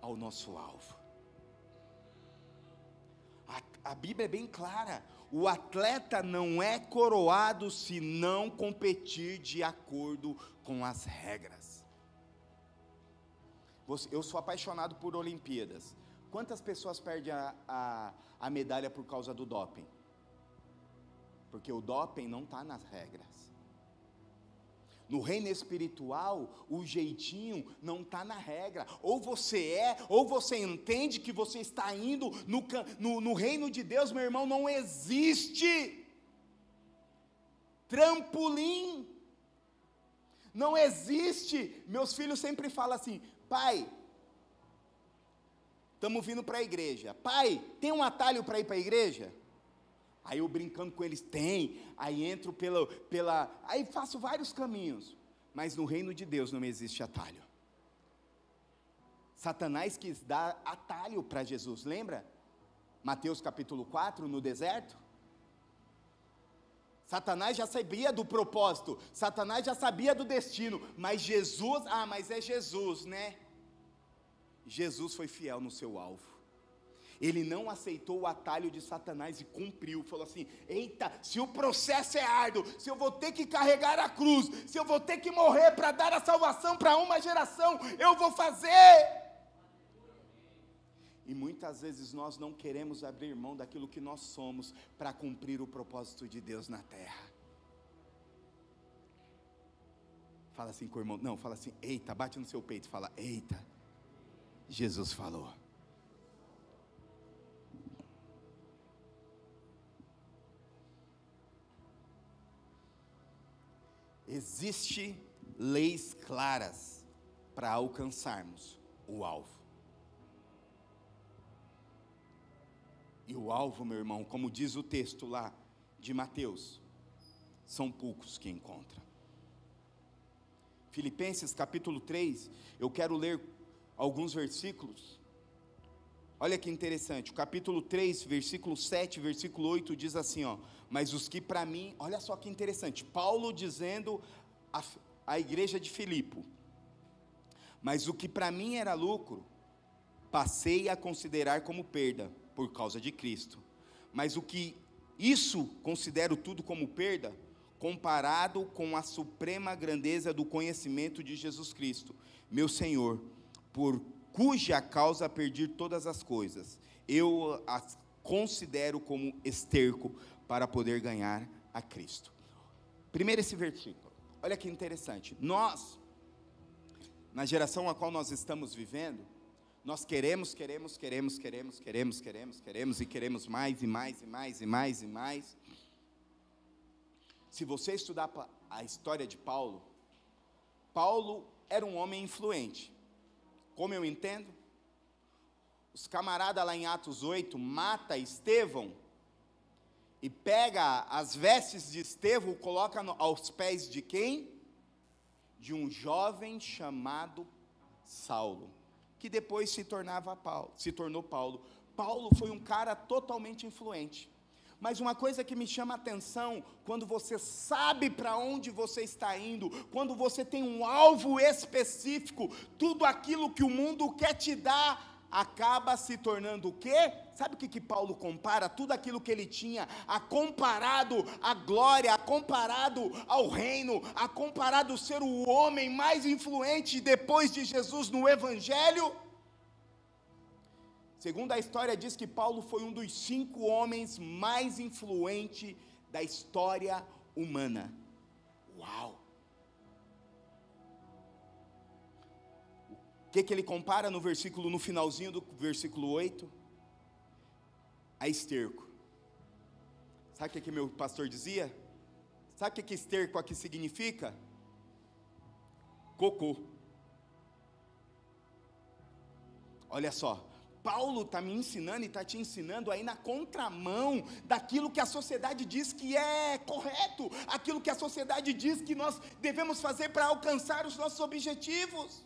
ao nosso alvo. A Bíblia é bem clara, o atleta não é coroado se não competir de acordo com as regras. Eu sou apaixonado por Olimpíadas. Quantas pessoas perdem a medalha por causa do doping? Porque o doping não está nas regras. No reino espiritual, o jeitinho não está na regra. Ou você entende que você está indo no reino de Deus, meu irmão, não existe trampolim. Não existe. Meus filhos sempre falam assim, pai, estamos vindo para a igreja. Pai, tem um atalho para ir para a igreja? Aí eu brincando com eles, tem, aí entro aí faço vários caminhos, mas no reino de Deus não existe atalho. Satanás quis dar atalho para Jesus, lembra? Mateus capítulo 4, no deserto. Satanás já sabia do propósito, Satanás já sabia do destino, mas Jesus, mas é Jesus, né? Jesus foi fiel no seu alvo. Ele não aceitou o atalho de Satanás e cumpriu, falou assim, eita, se o processo é árduo, se eu vou ter que carregar a cruz, se eu vou ter que morrer para dar a salvação para uma geração, eu vou fazer. E muitas vezes nós não queremos abrir mão daquilo que nós somos, para cumprir o propósito de Deus na terra. Fala assim com o irmão, não, fala assim, eita, bate no seu peito, fala, eita, Jesus falou. Existem leis claras para alcançarmos o alvo. E o alvo, meu irmão, como diz o texto lá de Mateus, são poucos que encontram. Filipenses capítulo 3, eu quero ler alguns versículos. Olha que interessante, o capítulo 3, versículo 7, versículo 8 diz assim, mas os que para mim, olha só que interessante, Paulo dizendo à igreja de Filipe, mas o que para mim era lucro, passei a considerar como perda, por causa de Cristo, mas o que isso considero tudo como perda, comparado com a suprema grandeza do conhecimento de Jesus Cristo, meu Senhor, por cuja causa perdi todas as coisas, eu as considero como esterco para poder ganhar a Cristo. Primeiro esse versículo, olha que interessante, nós, na geração a qual nós estamos vivendo, nós queremos e queremos mais e mais e mais e mais e mais. Se você estudar a história de Paulo, Paulo era um homem influente. Como eu entendo? Os camaradas lá em Atos 8 mata Estevão e pega as vestes de Estevão, coloca aos pés de quem? De um jovem chamado Saulo, que depois se tornou Paulo. Paulo foi um cara totalmente influente. Mas uma coisa que me chama a atenção, quando você sabe para onde você está indo, quando você tem um alvo específico, tudo aquilo que o mundo quer te dar, acaba se tornando o quê? Sabe o que Paulo compara? Tudo aquilo que ele tinha, comparado à glória, comparado ao reino, comparado ser o homem mais influente depois de Jesus no Evangelho. Segundo a história, diz que Paulo foi um dos 5 homens mais influentes da história humana. Uau! O que ele compara no finalzinho do versículo 8? A esterco. Sabe o que meu pastor dizia? Sabe o que esterco aqui significa? Cocô. Olha só, Paulo está me ensinando e está te ensinando aí na contramão daquilo que a sociedade diz que é correto, aquilo que a sociedade diz que nós devemos fazer para alcançar os nossos objetivos.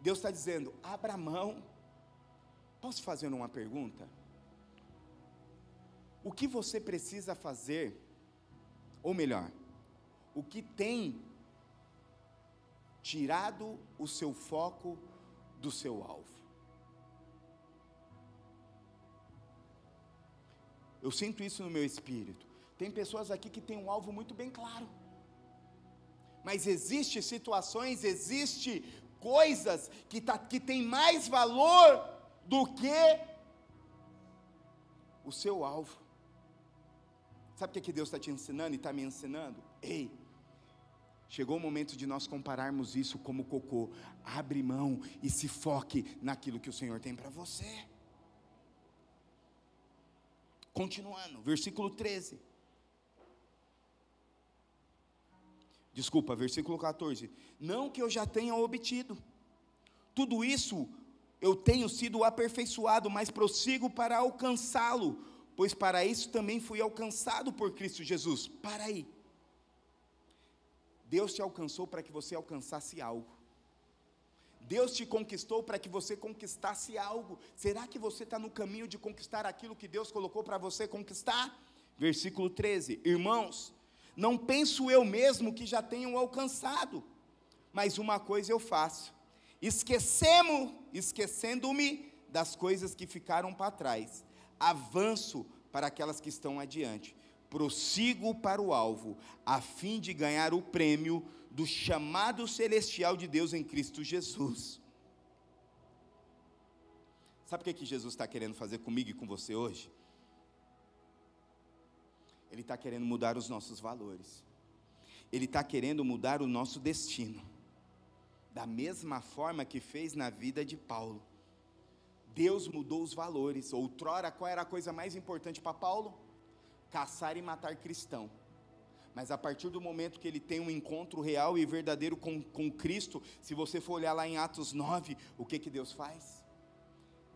Deus está dizendo, abra mão. Posso fazer uma pergunta? O que você precisa fazer, ou melhor, o que tem tirado o seu foco do seu alvo? Eu sinto isso no meu espírito. Tem pessoas aqui que têm um alvo muito bem claro, mas existem situações, existem coisas que têm mais valor do que o seu alvo. Sabe o que Deus está te ensinando e está me ensinando? Ei, chegou o momento de nós compararmos isso como cocô. Abre mão e se foque naquilo que o Senhor tem para você. Continuando, versículo 13. Desculpa, versículo 14. Não que eu já tenha obtido tudo isso, eu tenho sido aperfeiçoado, mas prossigo para alcançá-lo, pois para isso também fui alcançado por Cristo Jesus. Para aí. Deus te alcançou para que você alcançasse algo. Deus te conquistou para que você conquistasse algo. Será que você está no caminho de conquistar aquilo que Deus colocou para você conquistar? Versículo 13. Irmãos, não penso eu mesmo que já tenho alcançado, mas uma coisa eu faço, esquecendo-me das coisas que ficaram para trás, avanço para aquelas que estão adiante, prossigo para o alvo, a fim de ganhar o prêmio do chamado celestial de Deus em Cristo Jesus. Sabe o que Jesus está querendo fazer comigo e com você hoje? Ele está querendo mudar os nossos valores, Ele está querendo mudar o nosso destino, da mesma forma que fez na vida de Paulo. Deus mudou os valores. Outrora, qual era a coisa mais importante para Paulo? Caçar e matar cristão. Mas a partir do momento que ele tem um encontro real e verdadeiro com Cristo, se você for olhar lá em Atos 9, o que Deus faz?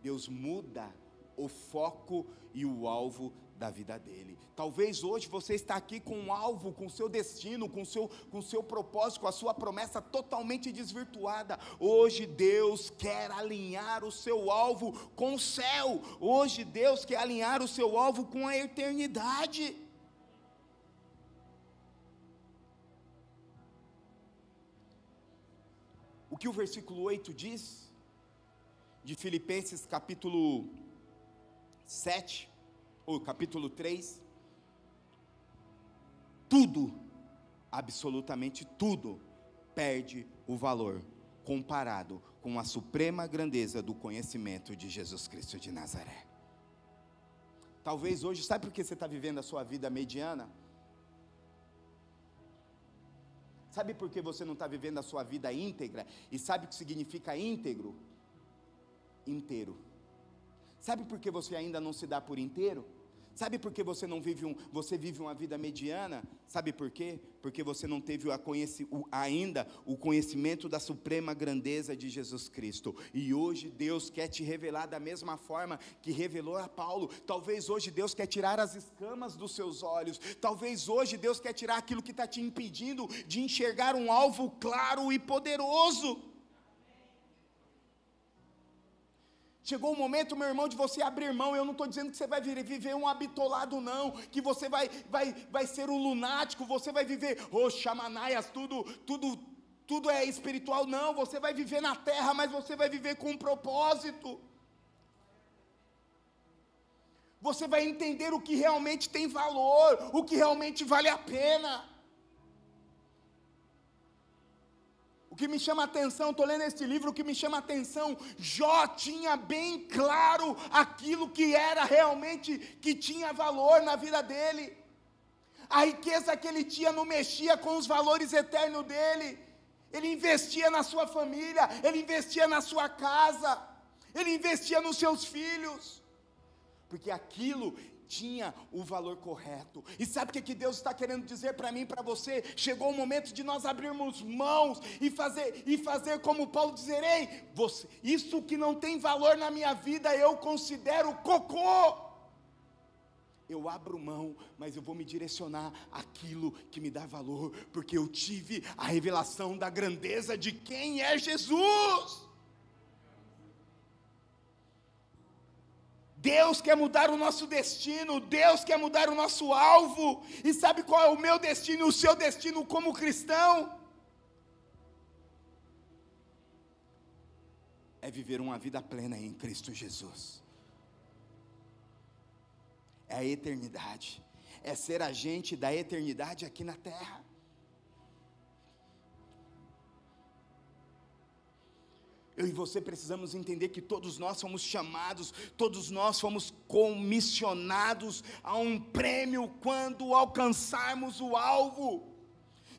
Deus muda o foco e o alvo da vida dele. Talvez hoje você está aqui com um alvo, com o seu destino, com o seu propósito, com a sua promessa totalmente desvirtuada. Hoje Deus quer alinhar o seu alvo com o céu. Hoje Deus quer alinhar o seu alvo com a eternidade. O que o versículo 8 diz, de Filipenses capítulo 7, ou capítulo 3, tudo, absolutamente tudo, perde o valor, comparado com a suprema grandeza do conhecimento de Jesus Cristo de Nazaré. Talvez hoje, sabe por que você está vivendo a sua vida mediana? Sabe por que você não está vivendo a sua vida íntegra? E sabe o que significa íntegro? Inteiro. Sabe por que você ainda não se dá por inteiro? Sabe por que você vive uma vida mediana? Sabe por quê? Porque você não teve ainda o conhecimento da suprema grandeza de Jesus Cristo. E hoje Deus quer te revelar da mesma forma que revelou a Paulo. Talvez hoje Deus quer tirar as escamas dos seus olhos. Talvez hoje Deus quer tirar aquilo que está te impedindo de enxergar um alvo claro e poderoso. Chegou o momento, meu irmão, de você abrir mão. Eu não estou dizendo que você vai viver um habitolado, não. Que você vai ser um lunático. Você vai viver, xamanaias, tudo é espiritual. Não, você vai viver na terra, mas você vai viver com um propósito. Você vai entender o que realmente tem valor, o que realmente vale a pena. O que me chama a atenção, estou lendo este livro, o que me chama a atenção, Jó tinha bem claro aquilo que era realmente, que tinha valor na vida dele. A riqueza que ele tinha não mexia com os valores eternos dele. Ele investia na sua família, ele investia na sua casa, ele investia nos seus filhos. Porque aquilo tinha o valor correto. E sabe o que Deus está querendo dizer para mim e para você? Chegou o momento de nós abrirmos mãos e fazer como Paulo dizer: ei, isso que não tem valor na minha vida eu considero cocô. Eu abro mão, mas eu vou me direcionar àquilo que me dá valor, porque eu tive a revelação da grandeza de quem é Jesus. Deus quer mudar o nosso destino, Deus quer mudar o nosso alvo. E sabe qual é o meu destino e o seu destino como cristão? É viver uma vida plena em Cristo Jesus. É a eternidade, é ser agente da eternidade aqui na terra. Eu e você precisamos entender que todos nós fomos chamados, todos nós fomos comissionados a um prêmio quando alcançarmos o alvo.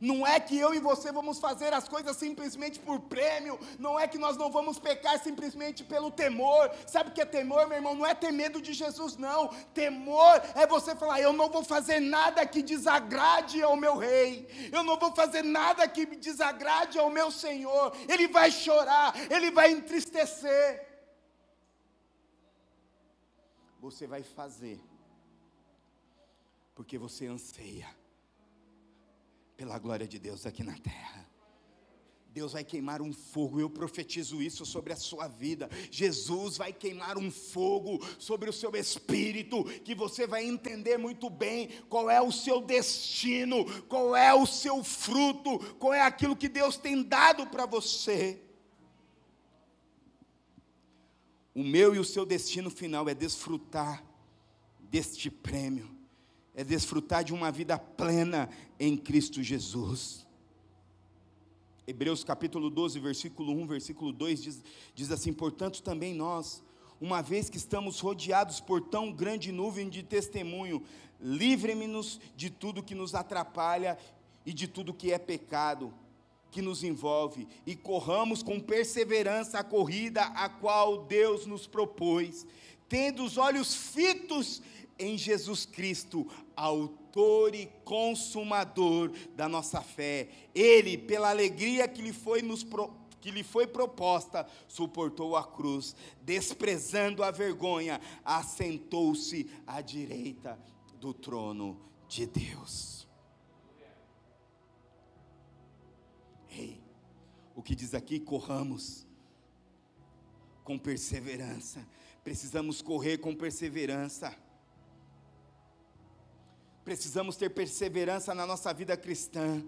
Não é que eu e você vamos fazer as coisas simplesmente por prêmio, não é que nós não vamos pecar simplesmente pelo temor. Sabe o que é temor, meu irmão? Não é ter medo de Jesus, não. Temor é você falar: eu não vou fazer nada que desagrade ao meu rei, eu não vou fazer nada que desagrade ao meu Senhor. Ele vai chorar, ele vai entristecer. Você vai fazer, porque você anseia pela glória de Deus aqui na terra. Deus vai queimar um fogo, eu profetizo isso sobre a sua vida. Jesus vai queimar um fogo sobre o seu espírito, que você vai entender muito bem qual é o seu destino, qual é o seu fruto, qual é aquilo que Deus tem dado para você. O meu e o seu destino final é desfrutar deste prêmio, é desfrutar de uma vida plena em Cristo Jesus. Hebreus capítulo 12, versículo 1, versículo 2 diz assim: portanto também nós, uma vez que estamos rodeados por tão grande nuvem de testemunho, livrem-nos de tudo que nos atrapalha e de tudo que é pecado, que nos envolve, e corramos com perseverança a corrida a qual Deus nos propôs, tendo os olhos fitos em Jesus Cristo, autor e consumador da nossa fé. Ele, pela alegria que lhe foi proposta, suportou a cruz, desprezando a vergonha, assentou-se à direita do trono de Deus. Ei, o que diz aqui? Corramos com perseverança. Precisamos correr com perseverança. Precisamos ter perseverança na nossa vida cristã.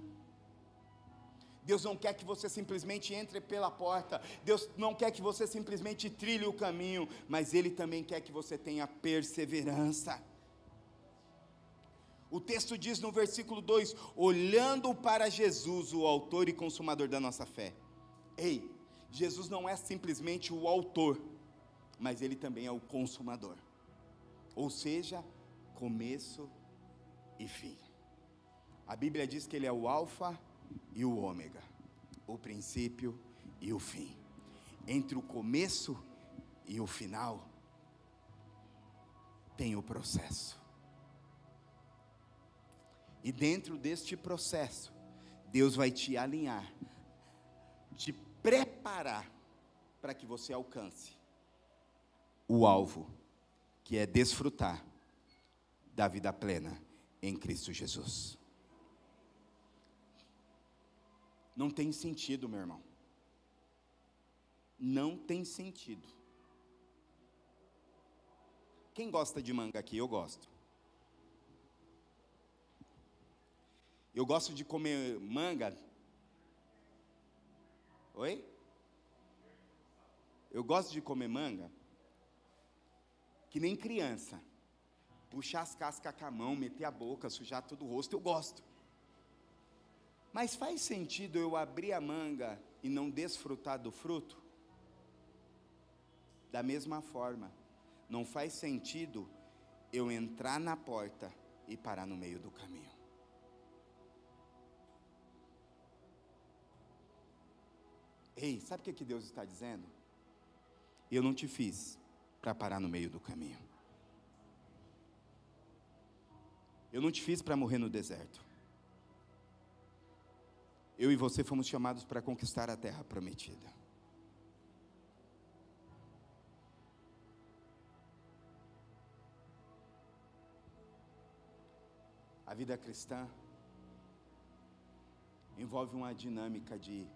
Deus não quer que você simplesmente entre pela porta, Deus não quer que você simplesmente trilhe o caminho, mas Ele também quer que você tenha perseverança. O texto diz no versículo 2, olhando para Jesus, o autor e consumador da nossa fé. Ei, Jesus não é simplesmente o autor, mas Ele também é o consumador, ou seja, começo e fim. A Bíblia diz que Ele é o alfa e o ômega, o princípio e o fim. Entre o começo e o final tem o processo. E dentro deste processo, Deus vai te alinhar, te preparar para que você alcance o alvo, que é desfrutar da vida plena em Cristo Jesus. Não tem sentido, meu irmão. Não tem sentido. Quem gosta de manga aqui? Eu gosto. Eu gosto de comer manga. Oi? Eu gosto de comer manga que nem criança. Puxar as cascas com a mão, meter a boca, sujar todo o rosto, eu gosto. Mas faz sentido eu abrir a manga e não desfrutar do fruto? Da mesma forma, não faz sentido eu entrar na porta e parar no meio do caminho. Ei, sabe o que Deus está dizendo? Eu não te fiz para parar no meio do caminho. Eu não te fiz para morrer no deserto. Eu e você fomos chamados para conquistar a terra prometida. A vida cristã envolve uma dinâmica de...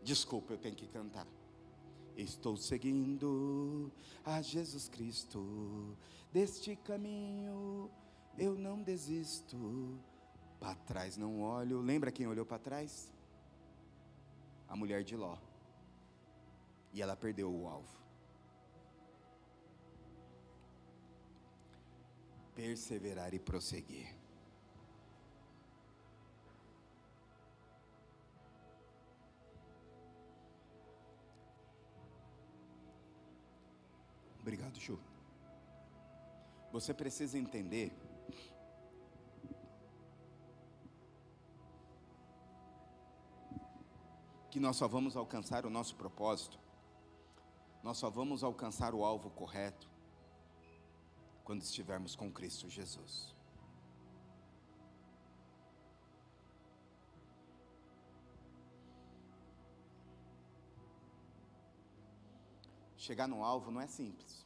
Desculpa, eu tenho que cantar. Estou seguindo a Jesus Cristo, deste caminho eu não desisto, para trás não olho. Lembra quem olhou para trás? A mulher de Ló. E ela perdeu o alvo. Perseverar e prosseguir. Obrigado, Ju. Você precisa entender que nós só vamos alcançar o nosso propósito, nós só vamos alcançar o alvo correto quando estivermos com Cristo Jesus. Chegar no alvo não é simples,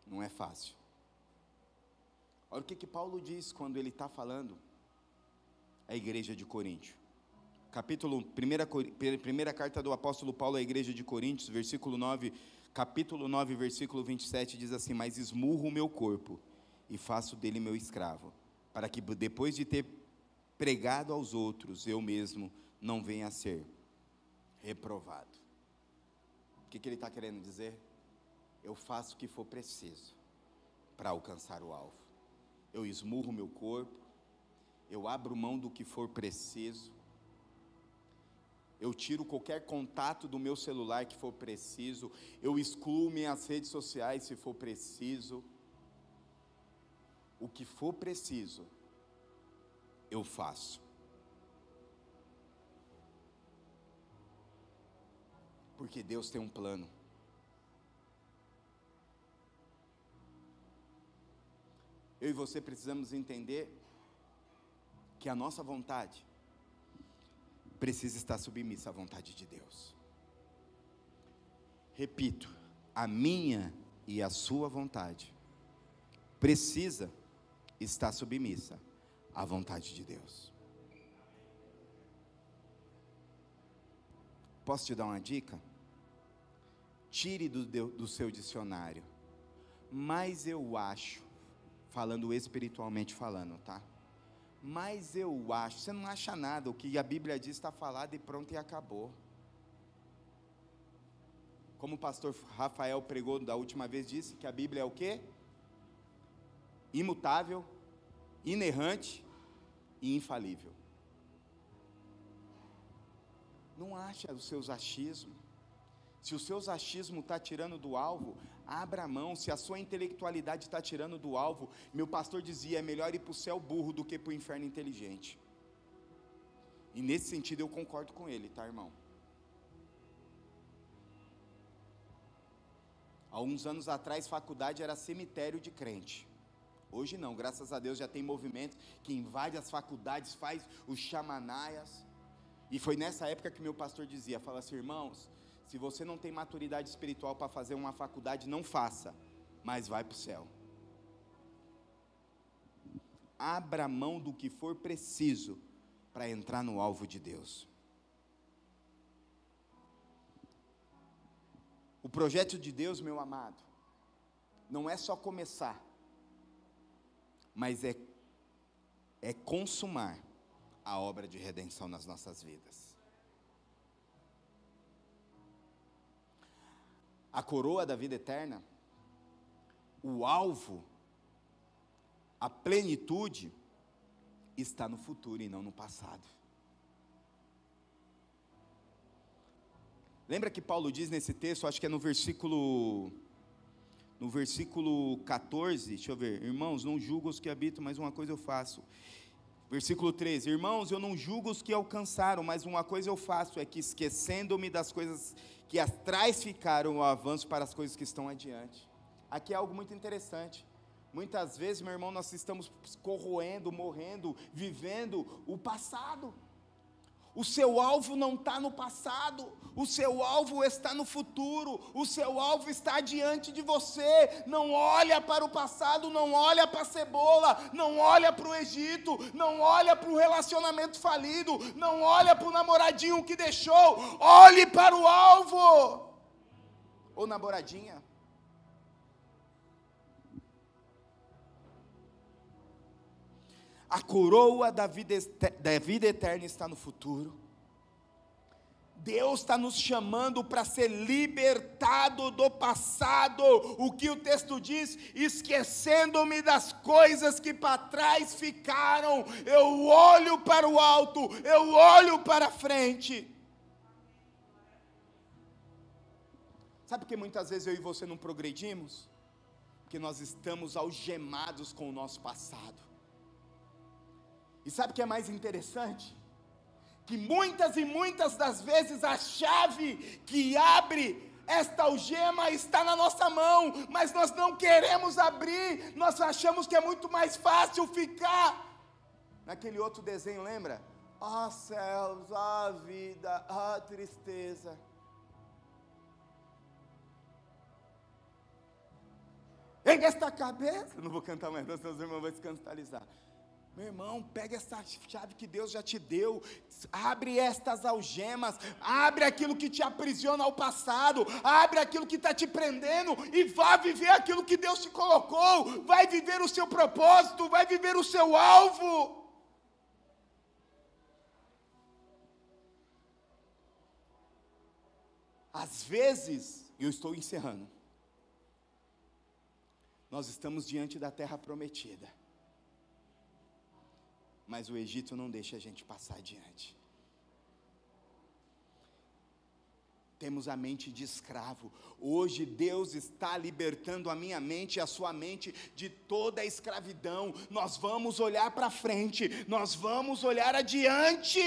não é fácil. Olha o que Paulo diz quando ele está falando à igreja de Coríntio. Primeira carta do apóstolo Paulo à igreja de Coríntios, capítulo 9, versículo 27, diz assim: mas esmurro o meu corpo e faço dele meu escravo, para que depois de ter pregado aos outros, eu mesmo não venha a ser reprovado. O que ele está querendo dizer? Eu faço o que for preciso para alcançar o alvo. Eu esmurro meu corpo, eu abro mão do que for preciso, eu tiro qualquer contato do meu celular que for preciso, eu excluo minhas redes sociais se for preciso. O que for preciso, eu faço. Porque Deus tem um plano. Eu e você precisamos entender que a nossa vontade precisa estar submissa à vontade de Deus. Repito, a minha e a sua vontade precisa estar submissa à vontade de Deus. Posso te dar uma dica? Tire do seu dicionário, mas eu acho, falando espiritualmente falando, tá? Mas eu acho, você não acha nada, o que a Bíblia diz está falado e pronto e acabou. Como o pastor Rafael pregou da última vez, disse que a Bíblia é o quê? Imutável, inerrante e infalível. Não acha os seus achismos. Se o seu achismo está tirando do alvo, abra a mão. Se a sua intelectualidade está tirando do alvo, meu pastor dizia, é melhor ir para o céu burro do que para o inferno inteligente. E nesse sentido eu concordo com ele, tá, irmão? Há uns anos atrás, faculdade era cemitério de crente. Hoje não, graças a Deus já tem movimento que invade as faculdades, faz os chamanaias. E foi nessa época que meu pastor dizia, fala assim, irmãos, se você não tem maturidade espiritual para fazer uma faculdade, não faça, mas vai para o céu. Abra mão do que for preciso para entrar no alvo de Deus. O projeto de Deus, meu amado, não é só começar, mas é consumar a obra de redenção nas nossas vidas. A coroa da vida eterna, o alvo, a plenitude, está no futuro e não no passado. Lembra que Paulo diz nesse texto, acho que é no versículo 14, deixa eu ver, irmãos, não julgo os que habitam, mas uma coisa eu faço. Versículo 13, irmãos, eu não julgo os que alcançaram, mas uma coisa eu faço, é que esquecendo-me das coisas que atrás ficaram, eu avanço para as coisas que estão adiante. Aqui é algo muito interessante. Muitas vezes, meu irmão, nós estamos corroendo, morrendo, vivendo o passado. O seu alvo não está no passado, o seu alvo está no futuro, o seu alvo está diante de você. Não olha para o passado, não olha para a cebola, não olha para o Egito, não olha para o relacionamento falido, não olha para o namoradinho que deixou, olhe para o alvo, ou namoradinha. A coroa da vida eterna está no futuro. Deus está nos chamando para ser libertado do passado. O que o texto diz? Esquecendo-me das coisas que para trás ficaram, eu olho para o alto, eu olho para frente. Sabe por que muitas vezes eu e você não progredimos? Porque nós estamos algemados com o nosso passado. E sabe o que é mais interessante? Que muitas e muitas das vezes a chave que abre esta algema está na nossa mão, mas nós não queremos abrir, nós achamos que é muito mais fácil ficar naquele outro desenho, lembra? Ah, céus, ah, vida, ah, tristeza. Ergue esta cabeça, não vou cantar mais, senão os irmãos vão se escandalizar. Meu irmão, pega essa chave que Deus já te deu, abre estas algemas, abre aquilo que te aprisiona ao passado, abre aquilo que está te prendendo e vá viver aquilo que Deus te colocou, vai viver o seu propósito, vai viver o seu alvo. Às vezes, eu estou encerrando, nós estamos diante da terra prometida, mas o Egito não deixa a gente passar adiante. Temos a mente de escravo. Hoje Deus está libertando a minha mente e a sua mente de toda a escravidão. Nós vamos olhar para frente, nós vamos olhar adiante.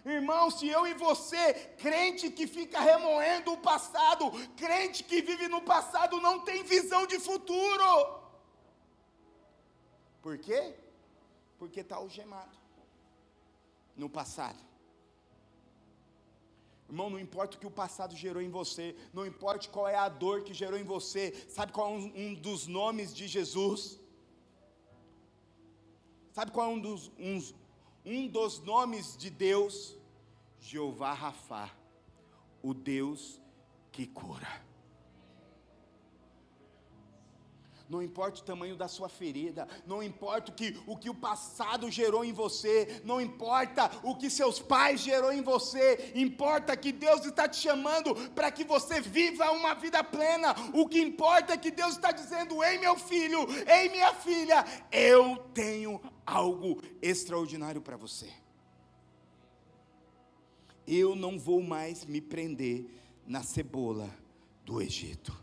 Irmão, se eu e você, crente que fica remoendo o passado, crente que vive no passado, não tem visão de futuro. Por quê? Porque está algemado no passado. Irmão, não importa o que o passado gerou em você, não importa qual é a dor que gerou em você, sabe qual é um dos nomes de Jesus? Sabe qual é um dos nomes de Deus? Jeová Rafá, o Deus que cura. Não importa o tamanho da sua ferida, não importa o que o passado gerou em você, não importa o que seus pais gerou em você, importa que Deus está te chamando para que você viva uma vida plena. O que importa é que Deus está dizendo: ei meu filho, ei minha filha, eu tenho algo extraordinário para você. Eu não vou mais me prender na cebola do Egito.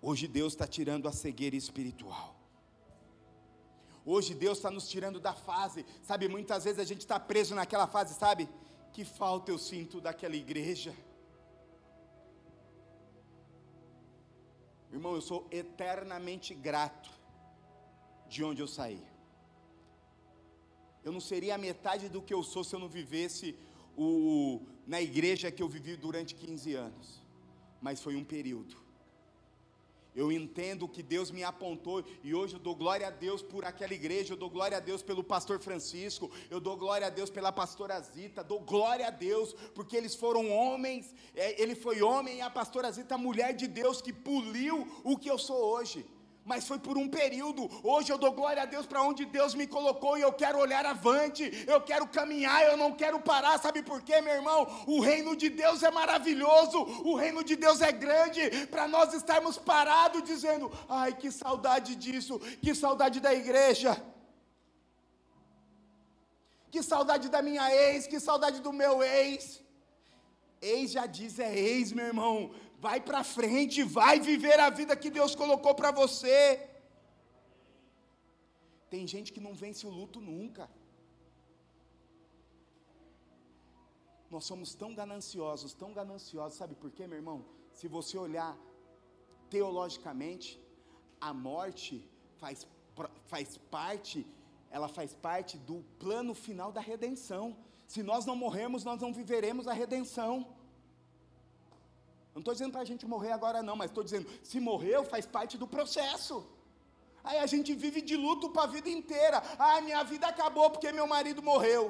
Hoje Deus está tirando a cegueira espiritual. Hoje Deus está nos tirando da fase, sabe, muitas vezes a gente está preso naquela fase, sabe, que falta eu sinto daquela igreja. Irmão, eu sou eternamente grato de onde eu saí. Eu não seria a metade do que eu sou se eu não vivesse na igreja que eu vivi durante 15 anos, mas foi um período. Eu entendo que Deus me apontou, e hoje eu dou glória a Deus por aquela igreja, eu dou glória a Deus pelo pastor Francisco, eu dou glória a Deus pela pastora Zita, dou glória a Deus, porque eles foram homens, ele foi homem, e a pastora Zita, mulher de Deus, que poliu o que eu sou hoje. Mas foi por um período. Hoje eu dou glória a Deus para onde Deus me colocou, e eu quero olhar avante, eu quero caminhar, eu não quero parar. Sabe por quê, meu irmão? O reino de Deus é maravilhoso, o reino de Deus é grande, para nós estarmos parados dizendo: ai, que saudade disso, que saudade da igreja, que saudade da minha ex, que saudade do meu ex. Ex já diz, é ex, meu irmão. Vai para frente, vai viver a vida que Deus colocou para você. Tem gente que não vence o luto nunca. Nós somos tão gananciosos, sabe por quê, meu irmão? Se você olhar teologicamente, a morte faz parte do plano final da redenção. Se nós não morrermos, nós não viveremos a redenção. Não estou dizendo para a gente morrer agora não, mas estou dizendo, se morreu, faz parte do processo. Aí a gente vive de luto para a vida inteira. Minha vida acabou porque meu marido morreu.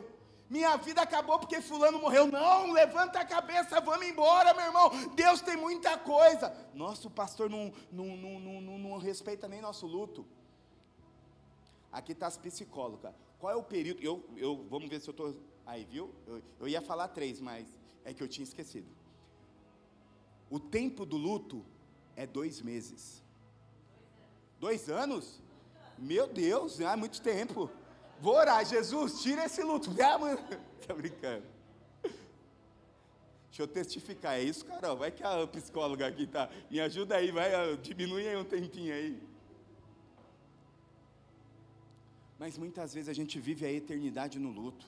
Minha vida acabou porque fulano morreu. Não, levanta a cabeça, vamos embora, meu irmão. Deus tem muita coisa. Nossa, o pastor não respeita nem nosso luto. Aqui está as psicólogas. Qual é o período? Vamos ver se eu estou... Aí, viu? Eu ia falar 3, mas é que eu tinha esquecido. O tempo do luto é 2 meses. 2 anos? Meu Deus, é muito tempo. Vou orar, Jesus, tira esse luto. Tá brincando. Deixa eu testificar, é isso, Carol? Vai que a psicóloga aqui tá. Me ajuda aí, vai, diminui aí um tempinho aí. Mas muitas vezes a gente vive a eternidade no luto.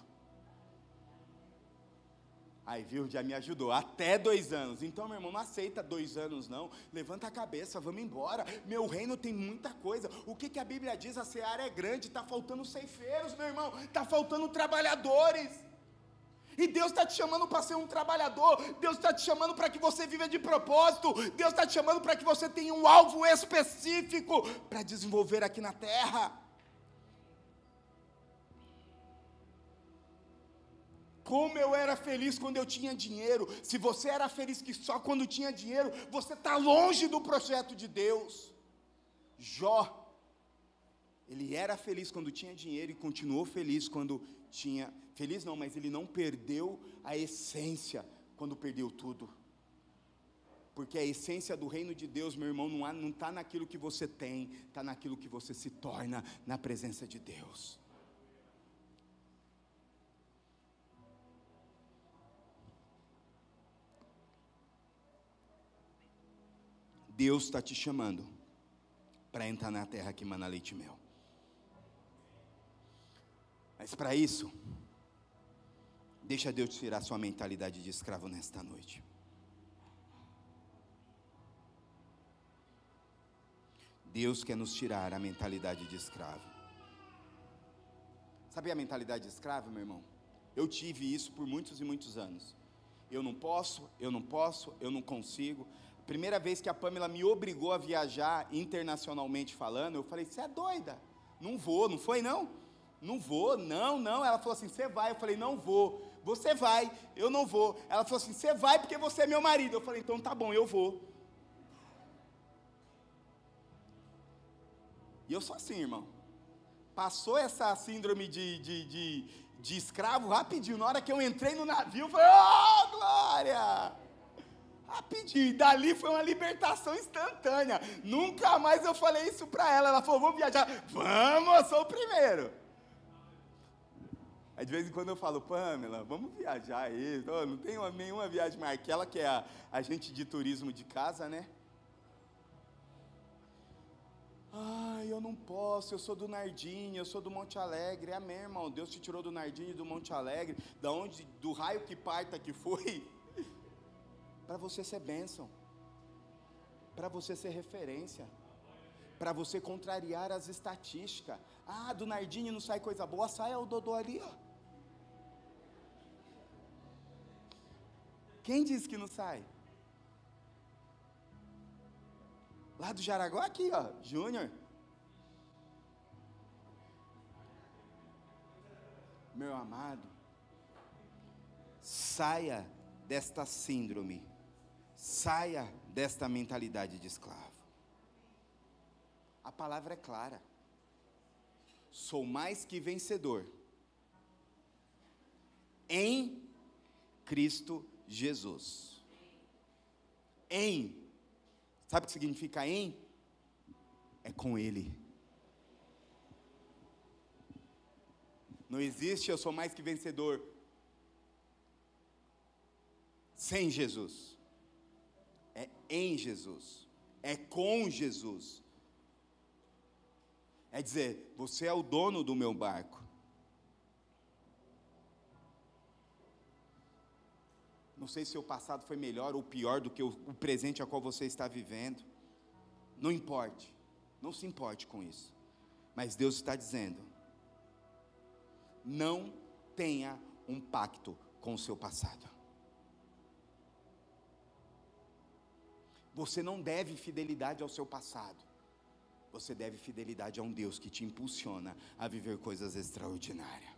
Aí, viu, já me ajudou, até 2 anos. Então, meu irmão, não aceita 2 anos não, levanta a cabeça, vamos embora. Meu reino tem muita coisa. O que a Bíblia diz? A seara é grande, está faltando ceifeiros, meu irmão, está faltando trabalhadores. E Deus está te chamando para ser um trabalhador. Deus está te chamando para que você viva de propósito. Deus está te chamando para que você tenha um alvo específico para desenvolver aqui na terra. Como eu era feliz quando eu tinha dinheiro. Se você era feliz que só quando tinha dinheiro, você está longe do projeto de Deus. Jó, ele era feliz quando tinha dinheiro e continuou feliz quando tinha... Feliz não, mas ele não perdeu a essência quando perdeu tudo. Porque a essência do reino de Deus, meu irmão, não está naquilo que você tem, está naquilo que você se torna na presença de Deus. Deus está te chamando para entrar na terra que mana leite e mel. Mas para isso, deixa Deus tirar sua mentalidade de escravo nesta noite. Deus quer nos tirar a mentalidade de escravo. Sabe a mentalidade de escravo, meu irmão? Eu tive isso por muitos e muitos anos. Eu não posso, eu não consigo. Primeira vez que a Pamela me obrigou a viajar internacionalmente falando, eu falei, você é doida, não vou, não foi não? Não vou, não, ela falou assim, você vai, eu falei, não vou, você vai, eu não vou, ela falou assim, você vai porque você é meu marido, eu falei, então tá bom, eu vou. E eu sou assim, irmão, passou essa síndrome de escravo rapidinho, na hora que eu entrei no navio, eu falei, oh, glória! Rapidinho, dali foi uma libertação instantânea. Nunca mais eu falei isso para ela. Ela falou, vamos viajar. Vamos, eu sou o primeiro. Aí de vez em quando eu falo, Pamela, vamos viajar aí. Não tem nenhuma viagem mais. Aquela que é a agente de turismo de casa, né? Eu não posso, eu sou do Nardim, eu sou do Monte Alegre. Amém, irmão, Deus te tirou do Nardim e do Monte Alegre. Do raio que parta que foi... para você ser bênção, para você ser referência, para você contrariar as estatísticas. Do Nardinho não sai coisa boa, sai o Dodô ali, ó. Quem disse que não sai? Lá do Jaraguá aqui, ó, Júnior. Meu amado, saia desta síndrome. Saia desta mentalidade de escravo. A palavra é clara. Sou mais que vencedor em Cristo Jesus. Sabe o que significa em? É com Ele. Não existe eu sou mais que vencedor sem Jesus. É em Jesus, é com Jesus. É dizer, você é o dono do meu barco. Não sei se o passado foi melhor ou pior do que o presente a qual você está vivendo. Não importe, não se importe com isso. Mas Deus está dizendo: não tenha um pacto com o seu passado. Você não deve fidelidade ao seu passado. Você deve fidelidade a um Deus que te impulsiona a viver coisas extraordinárias.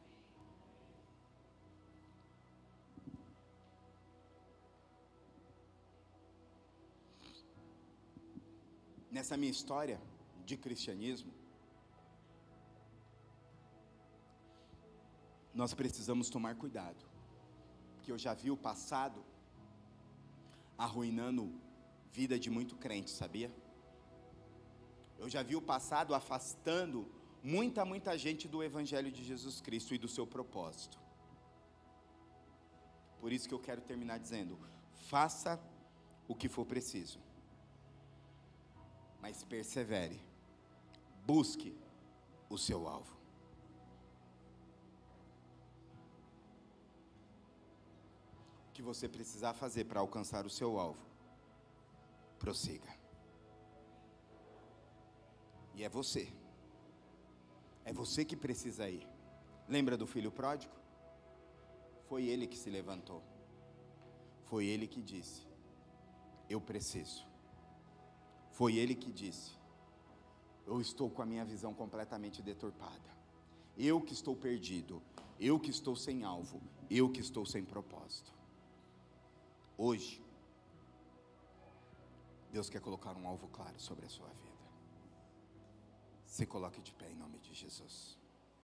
Nessa minha história de cristianismo, nós precisamos tomar cuidado, porque eu já vi o passado arruinando vida de muito crente, sabia? Eu já vi o passado afastando muita gente do Evangelho de Jesus Cristo e do seu propósito. Por isso que eu quero terminar dizendo: faça o que for preciso, mas persevere, busque o seu alvo. O que você precisar fazer para alcançar o seu alvo, prossiga. E é você que precisa ir. Lembra do filho pródigo? Foi ele que se levantou, foi ele que disse: eu preciso. Foi ele que disse: eu estou com a minha visão completamente deturpada, eu que estou perdido, eu que estou sem alvo, eu que estou sem propósito. Hoje, Deus quer colocar um alvo claro sobre a sua vida. Se coloque de pé em nome de Jesus.